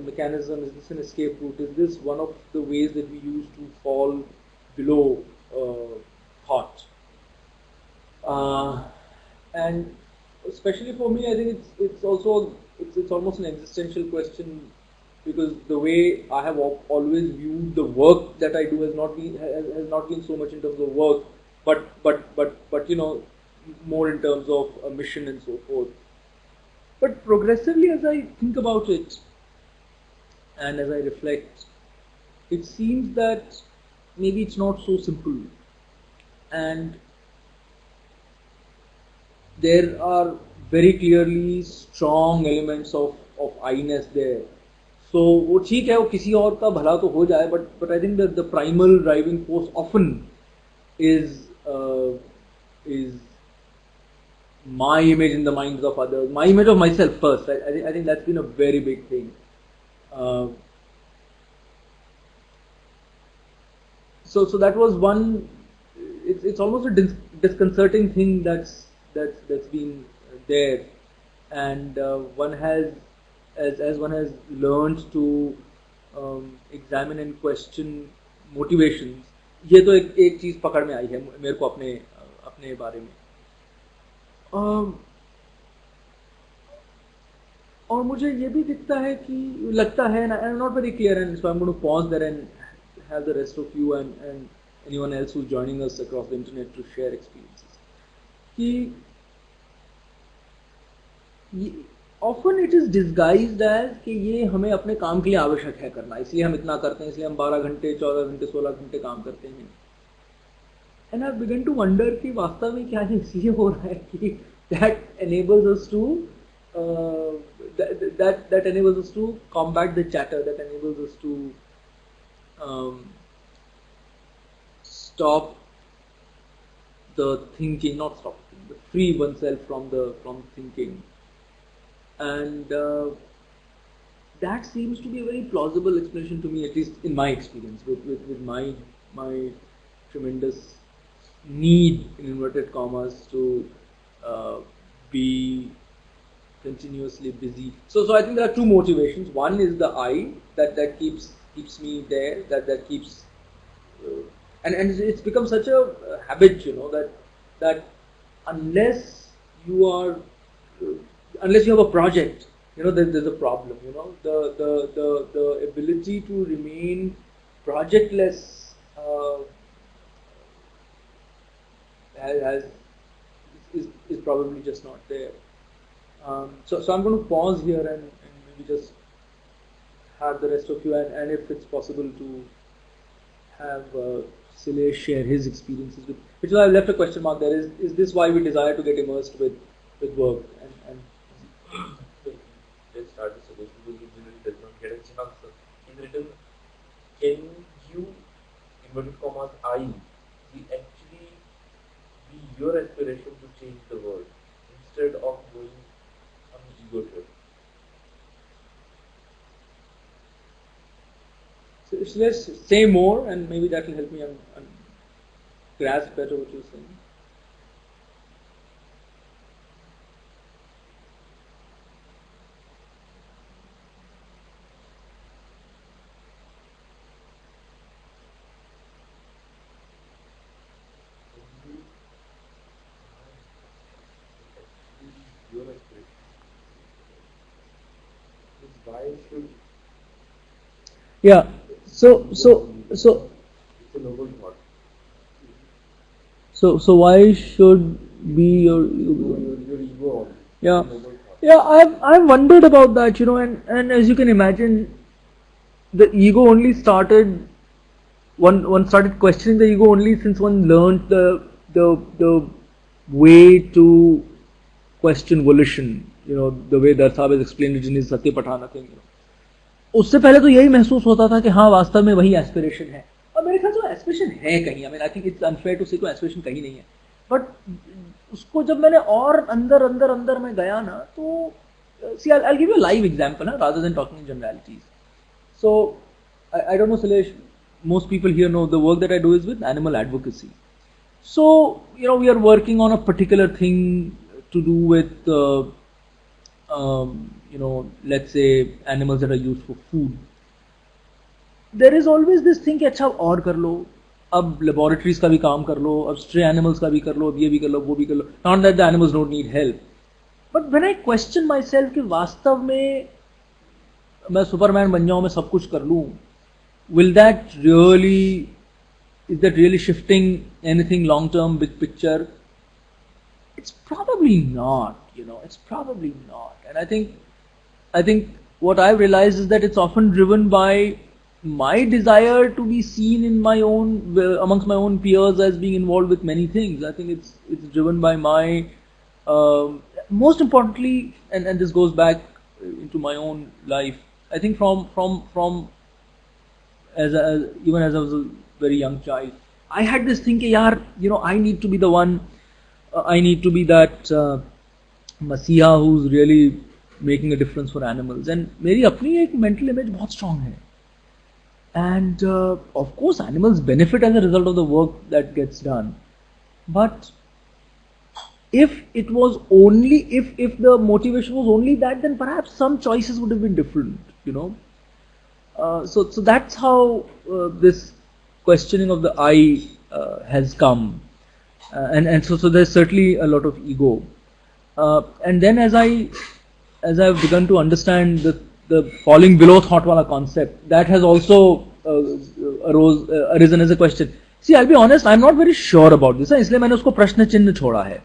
mechanism? Is this an escape route? Is this one of the ways that we use to fall below thought? And especially for me, I think it's also it's almost an existential question, because the way I have always viewed the work that I do has not been so much in terms of work, but more in terms of a mission and so forth. But progressively, as I think about it and as I reflect, it seems that maybe it's not so simple, and there are very clearly strong elements of I-ness there. So वो ठीक है, वो किसी और का भला तो हो जाए, but I think that the primal driving force often is my image in the minds of others, my image of myself first. I think that's been a very big thing. So that was one. It's almost a disconcerting thing that's been there, and one has, as one has learned to examine and question motivations. ये तो एक चीज पकड़ में आई है मेरे को अपने बारे में. और मुझे ये भी दिखता है कि लगता है, and I'm not very clear, and so I'm going to pause there and have the rest of you and anyone else who's joining us across the internet to share experiences. कि often it is disguised as कि ये हमें अपने काम के लिए आवश्यक है करना, इसलिए हम इतना करते हैं, इसलिए हम 12 घंटे 14 घंटे 16 घंटे काम करते हैं. And I begin to wonder कि वास्तव में क्या इसलिए हो रहा है कि that enables us to combat the chatter, that enables us to stop the thinking, not stop thinking, but free oneself from thinking. And that seems to be a very plausible explanation to me, at least in my experience, with my tremendous need, in inverted commas, to be continuously busy. So I think there are two motivations. One is the I that keeps me there, that keeps and it's become such a habit, that unless you have a project, there's a problem. The ability to remain projectless is probably just not there. So I'm going to pause here and maybe just have the rest of you, and if it's possible to have Silesh share his experiences with, which is why I left a question mark there. Is this why we desire to get immersed with work and Let's start the solution because he generally does not get a chance. So in return, can you, inverted commas, be actually be your aspiration to change the world instead of going on an ego trip? so let's say more, and maybe that will help me grasp better what you're saying. Your aspiration. Why should Yeah. So it's a noble thought. So why should be your Your ego. yeah Noble thought. yeah I've wondered about that, and as you can imagine, the ego only started one started questioning the ego only since one learned the way to question volition, the way that Sahab has explained it in his Satya Patana thing. उससे पहले तो यही महसूस होता था कि हाँ वास्तव में वही एस्पिरेशन है, और मेरे ख्याल से एस्पिरेशन है कहीं, I think it's unfair to say कोई एस्पिरेशन कहीं नहीं है, बट उसको जब मैंने और अंदर अंदर अंदर में गया ना, तो सी I'll give you a live example rather than talking in generalities. So I don't know, Silesh, most people here know the work that I do is with animal advocacy. So we are working on a particular thing to do with let's say animals that are used for food. There is always this thing कि अच्छा और कर लो, अब laboratories का भी काम कर लो, अब stray animals का भी कर लो, अब ये भी कर लो, वो भी कर लो. Not that the animals don't need help, but when I question myself कि वास्तव में मैं सुपरमैन बन जाऊं, मैं सब कुछ कर लूं, is that really shifting anything long term, big picture? It's probably not. It's probably not. And I think what I've realized is that it's often driven by my desire to be seen in my own, amongst my own peers as being involved with many things. I think it's driven by my, most importantly, and this goes back into my own life. I think from even as I was a very young child, I had this thing कि यार, I need to be the one, I need to be that Masiha who's really making a difference for animals. And मेरी अपनी एक mental image बहुत strong है. And of course animals benefit as a result of the work that gets done. But if it was only, if the motivation was only that, then perhaps some choices would have been different, So that's how this questioning of the I has come. And so there's certainly a lot of ego. And then as I've begun to understand the falling below thought wala concept, that has also arisen as a question. See, I'll be honest, I'm not very sure about this, इसलिए मैंने उसको प्रश्न चिन्ह छोड़ा है.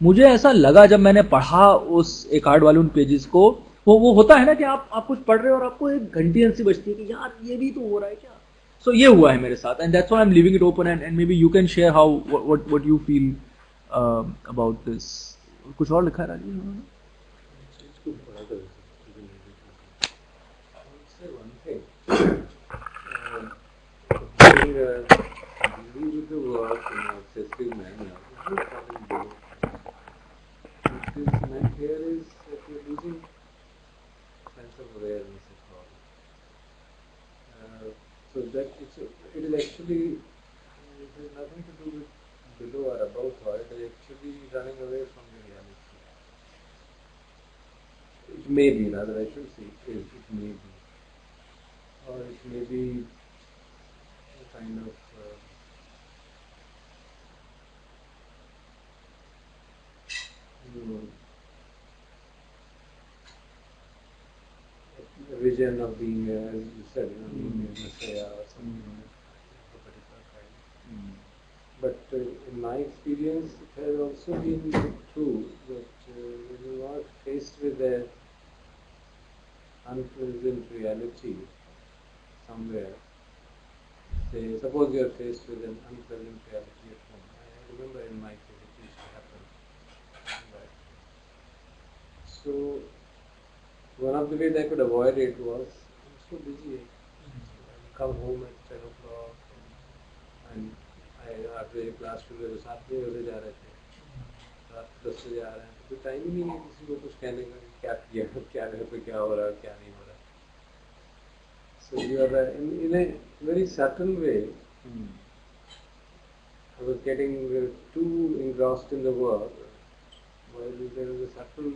मुझे ऐसा लगा जब मैंने पढ़ा उस एक कार्ड वाले उन पेजेस को, वो होता है ना कि आप कुछ पढ़ रहे हो और आपको एक घंटी ऐसी बजती है कि यार ये भी तो हो रहा है क्या. So ये हुआ है मेरे साथ, and that's why I'm leaving it open, and maybe you can share how what you feel about this. कुछ और लिखा है राजीव उन्होंने? Say one thing. Dealing with the work in an obsessive manner is not possible. What is meant here is that you're losing sense of awareness at all. So that it is actually, it has nothing to do with below or above thought. It is actually running away from the reality. It may be, rather I should say, it may be. Or it may be a kind of a vision of being, as you said, being a messiah or something of a particular kind. But in my experience, it has also been true that when you are faced with that unpleasant reality somewhere, say, suppose you are faced with an unpleasant reality at home. I remember in my case it used to happen. But, so one of the ways I could avoid it was I'm so busy. So I would come home at 10 o'clock and I after a class शुरू तो 7 बजे जा रहे थे, रात 10 बजे आ रहे हैं, तो टाइम ही नहीं है किसी को कुछ कहने का कि क्या किया, क्या घर पे क्या हो रहा है, क्या नहीं हो रहा. So you are in a very subtle way. I was getting too engrossed in the work, while there was a subtle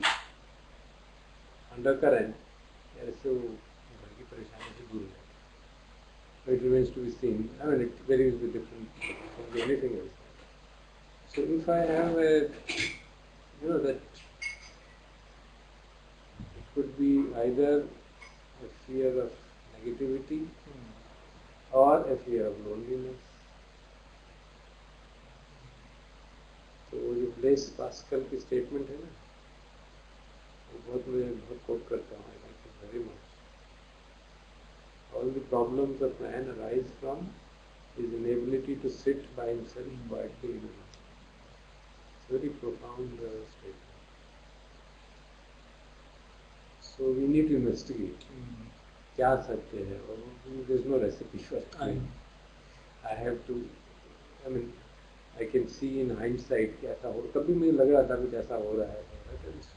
undercurrent. So घर की परेशानी से दूर है. But it remains to be seen. I mean, it varies with different from anything else. So if I have a, that it could be either a fear of negativity or a fear of loneliness. तो वो जो Blaise Pascal की statement है ना, वो बहुत coat करता हूँ. I like it very much. All the problems of man arise from his inability to sit by himself quietly in a room. It's a very profound statement. So we need to investigate. क्या सत्य है? और there's no recipe for it. I have to. I mean, I can see in hindsight कि ऐसा हो. तब भी मुझे लग रहा था कुछ ऐसा हो रहा है.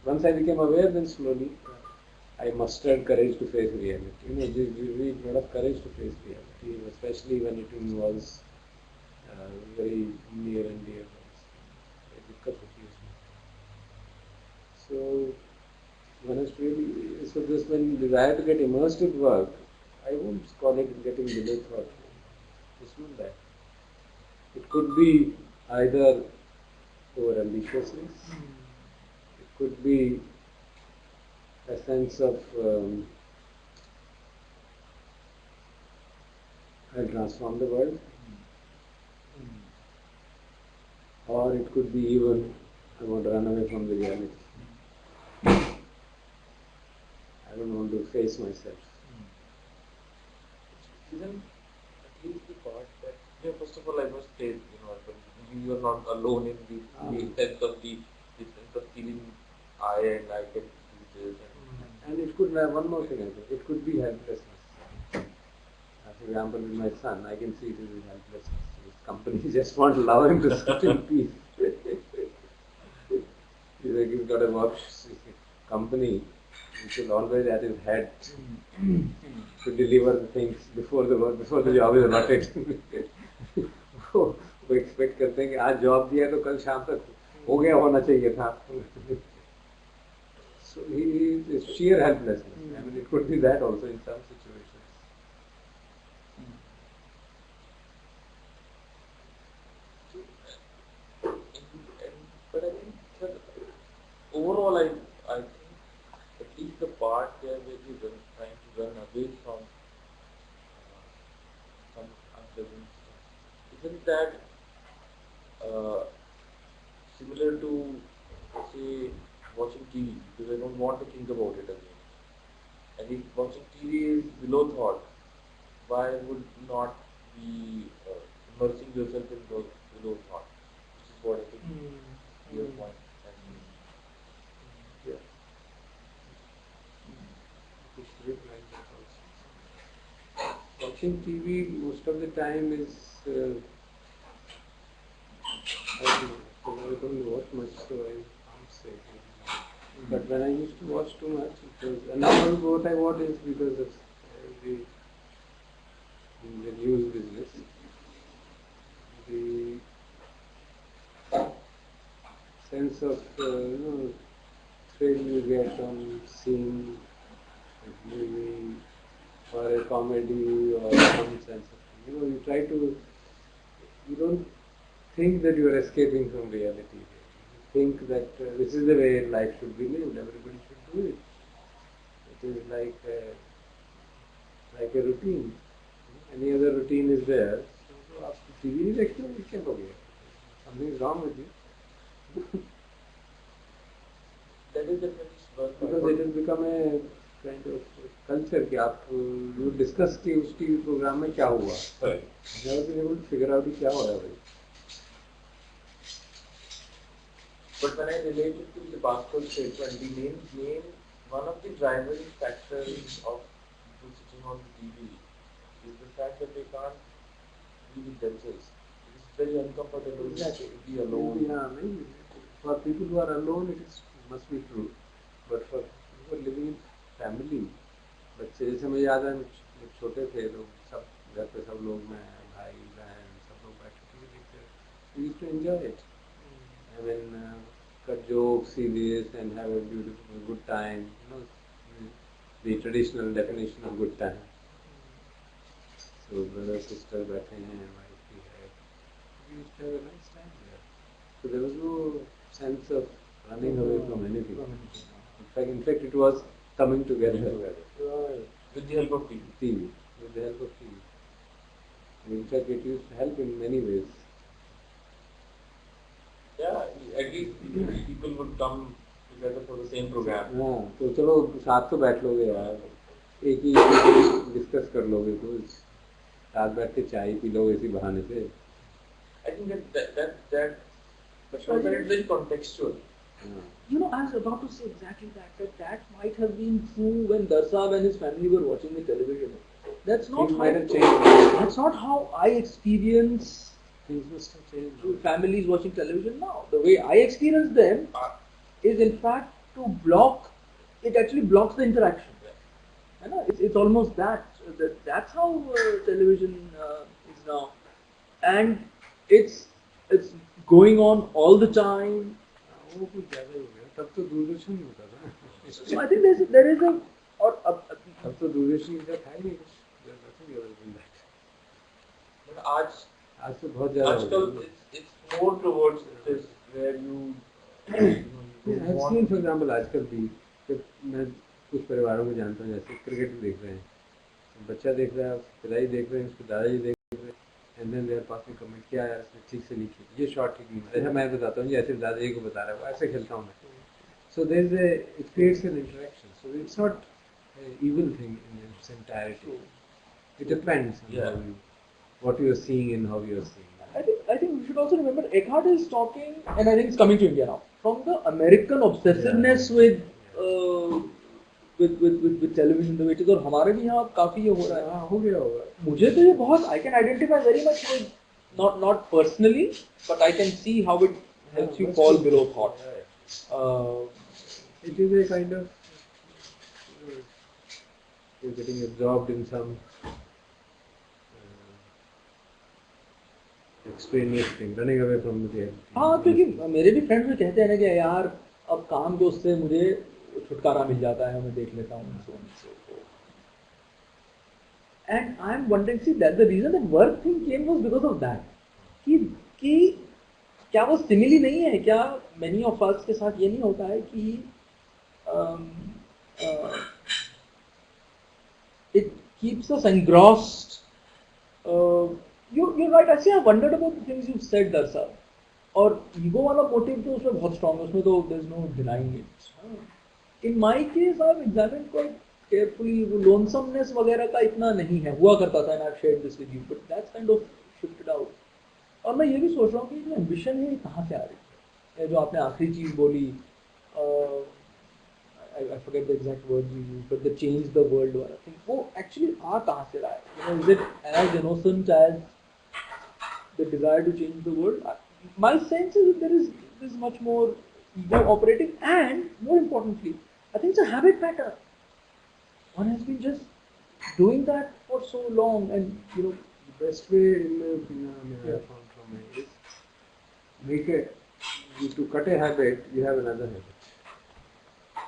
Once I became aware, then slowly I mustered courage to face reality. You need a lot of courage to face reality, especially when it involves very near and dear ones. So one has really, so this when desire to get immersed in work, I won't call it getting below thought. It's not that. It could be either over ambitiousness, it could be a sense of I'll transform the world, or it could be even I want to run away from the reality. I don't want to face myself. Isn't at least the part that, first of all, I must say, you are not alone in the sense of the sense of feeling I and I can do this. And it could have one more thing, I think. It could be helplessness. For example, with my son, I can see it as helplessness. His company just won't allow him to sit in peace. He's got a work company which is always at his head to deliver the things before the job is allotted. वो expect करते हैं कि आज job दिया तो कल शाम तक हो गया होना चाहिए था. So he is sheer helplessness. I mean, it could be that also in some situations. But I think that overall, I think at least the part there where you are trying to run away from some unpleasant stuff, isn't that similar to, say, watching TV, because I don't want to think about it again. And if watching TV is below thought, why would not be immersing yourself in below thought? Which is what I think your point. Yeah. It should be like that also. Watching TV most of the time is I don't watch much, so I can't say. But when I used to watch too much, it was, and now what I watch is because of the news business, the sense of thrill you get on seeing a movie or a comedy or some sense of you try to, you don't think that you are escaping from reality. Think that this is the way life should be lived. Everybody should do it. It is like a routine. Any other routine is there. So आप TV नहीं देखते हो, क्या हो गया? Something is wrong with you. That is definitely Because it has become a kind of culture कि आप you discuss कि उस टीवी प्रोग्राम में क्या हुआ, never been able to figure out कि क्या हो रहा है भाई. But when I related to the Bhaskar statement, the main one of the driving factors of people sitting on the TV is the fact that they can't be with themselves. It is very uncomfortable to be alone. Yeah, maybe. For people who are alone, it is must be true. But for people who are living in family, बच्चे जैसे मुझे याद है जब छोटे थे तो सब घर पे सब लोग मैं भाई बहन सब लोग बैठ के देखते थे. We used to enjoy it. I mean, cut jokes, serious, and have a beautiful, good time. You know, the traditional definition of good time. So brother, sister, बैठे हैं, wife भी है. We used to have a nice time there. So there was no sense of running away from anything. In fact, it was coming together. Right. With the help of TV. With the help of TV. And in fact, it used to help in many ways. Yeah, at least people would come together for the same program. हाँ, तो चलो साथ तो बैठ लोगे यार, एक ही discuss कर लोगे कुछ, साथ बैठ के चाय पी लोगे इसी बहाने से. I think that shows that it's very contextual. You know, I was about to say exactly that might have been true when Darsab and his family were watching the television. That's not Things how, might have changed. that's not how I experience Things must have changed. families watching television now. The way I experience them is in fact to block, it actually blocks the interaction. You know, it's almost that's how television is now. And it's going on all the time. वो कुछ ज़्यादा ही हो गया. तब तो दूरदर्शन ही होता था. So I think there is a तब तो दूरदर्शन का था ही नहीं कुछ. There's nothing other than that. But आज तो बहुत ज़्यादा हो आजकल गया. it's more towards this where you I've seen, for example, आजकल भी जब मैं कुछ परिवारों को जानता हूँ जैसे क्रिकेट देख रहे हैं, बच्चा देख रहा है, पिताजी देख रहे हैं, उसके दादाजी देख रहे हैं, and then they're passing comment क्या यार इसने ठीक से नहीं किया, ये शॉट ठीक नहीं, ऐसा मैं बताता हूँ जैसे दादाजी को बता रहा है, ऐसे खेलता हूँ मैं. So there is it creates an interaction. So it's not an evil thing in its entirety. It depends on what you are seeing and how you are seeing. I think we should also remember Eckhart is talking, and I think it's coming to India now, from the American obsessiveness with television, the way it is. और हमारे भी यहाँ काफी ये हो रहा है. हाँ, हो गया होगा. मुझे तो ये बहुत, I can identify very much with, not personally, but I can see how it helps you fall below thought. It is a kind of you're getting absorbed in some extraneous thing, running away from the reality. हाँ, क्योंकि मेरे भी friends भी कहते हैं ना कि यार अब काम के उससे मुझे छुटकारा मिल जाता है, मैं देख लेता हूँ. And I'm wondering, see, that the reason that work thing came was because of that. कि क्या वो सिमिली नहीं है क्या? Many of us के साथ ये नहीं होता है कि it keeps us engrossed. You're right. Actually, I wondered about the things you've said, Darsa. और ego वाला motive तो उसमें बहुत strong है. उसमें तो there's no denying it. In my case, I've examined quite carefully. वो lonesomeness वगैरह का इतना नहीं है. हुआ करता था, and I've shared this with you. But that's kind of shifted out. और मैं ये भी सोच रहा हूँ कि जो ambition है ये कहाँ से आ रही है? जो आपने आखिरी चीज बोली, I forget the exact words you used, but the change the world वाला thing, वो actually आ कहाँ से रहा है? You know, is it as innocent as the desire to change the world? My sense is that there is much more ego operating, and more importantly, I think it's a habit pattern. One has been just doing that for so long, and you know, The best way, in my opinion, I have found from it is to cut a habit, you have another habit.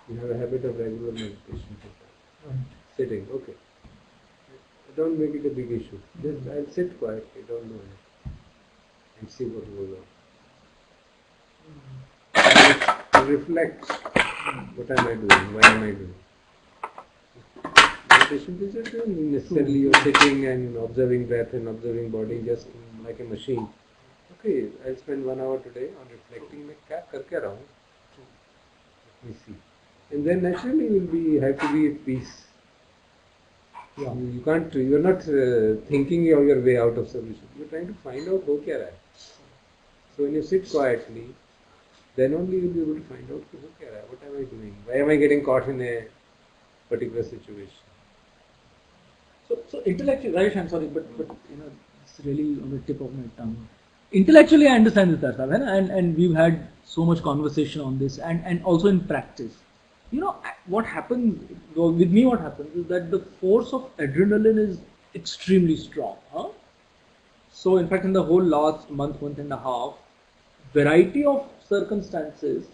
You have a habit of regular meditation. Sitting, okay. Don't make it a big issue. Just I'll sit quietly, don't do anything, and see what goes on. Reflect, what am I doing? Why am I doing? Meditation is just necessarily you're sitting and observing breath and observing body just like a machine. Okay, I'll spend 1 hour today on reflecting. मैं क्या कर क्या रहा हूँ? Let me see. and then naturally you will have to be at peace. Yeah. You can't. You are not thinking your way out of solution. You are trying to find out ho kya raha hai. So when you sit quietly, then only you will be able to find out ho kya raha hai. What am I doing? Why am I getting caught in a particular situation? So intellectually, Rajesh, I'm sorry, but you know, it's really on the tip of my tongue. Intellectually, I understand this, Tarsab, and we've had so much conversation on this, and also in practice. You know, what happens with me? What happens is that the force of adrenaline is extremely strong. Huh? So, in fact, in the whole last month and a half, variety of circumstances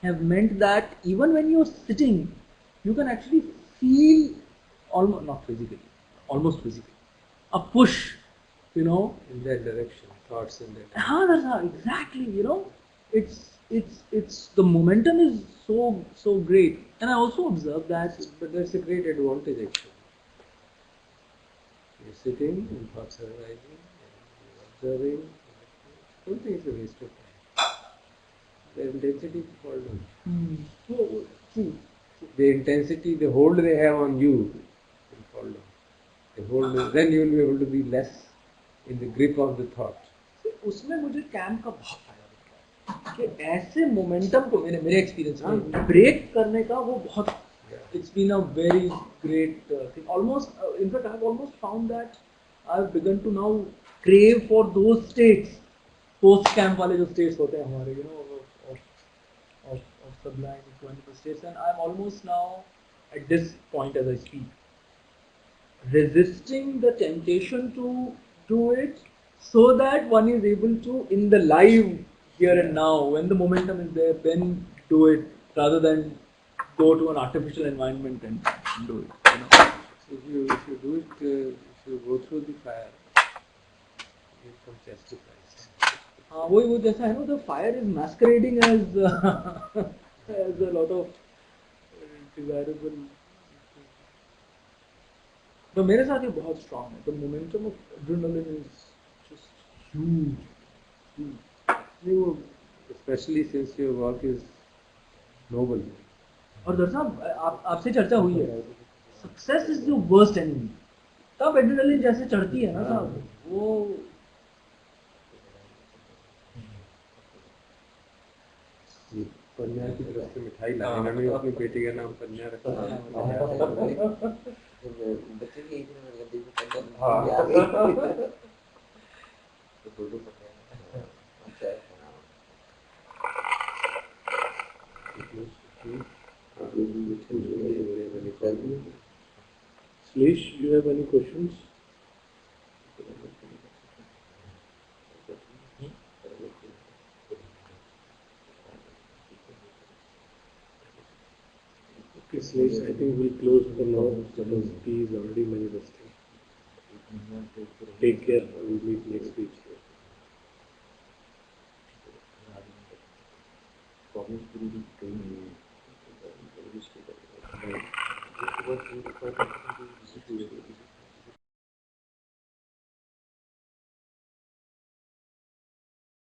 have meant that even when you're sitting, you can actually feel almost not physically, almost physically, a push, you know. In that direction, thoughts in that direction. That's how, exactly, you know, it's the momentum is so great, and I also observe that. But that's a great advantage actually. You're sitting and thoughts are arising, and you're observing. I don't think it's a waste of time. The intensity will fall down. True. The intensity, the hold they have on you will fall down. The hold, then you will be able to be less in the grip of the thought. उसमें मुझे camp का बहुत फायदा दिखता है कि ऐसे momentum को मेरे एक्सपीरियंस में ब्रेक करने का वो बहुत it's been a very great thing. Almost, in fact, I've almost found that I've begun to now crave for those states, post camp वाले जो states होते हैं हमारे, you know, of sublime equanimous states, and I'm almost now at this point as I speak, resisting the temptation to do it, so that one is able to, in the live here and now, when the momentum is there, then do it rather than go to an artificial environment and do it. You know? So if you do it, if you go through the fire, you become justified. वो जैसा है ना, the fire is masquerading as as a lot of desirable. तो मेरे साथ ये बहुत strong है. The momentum of adrenaline is just huge. Especially since your work is noble. और दरअसल आपसे चर्चा हुई है, success is your worst enemy. तब एड्रेनलिन जैसे चढ़ती है ना साहब, वो पन्या की तरफ से मिठाई लाए. मैंने अपनी बेटी का नाम पन्या रखा. बच्चे की एज में गंदी में तो दो अच्छा है. Shlesh, do you have any questions? Okay, Shlesh, I think we'll close for now because tea is already manifesting. Take care. We'll meet next week. Right.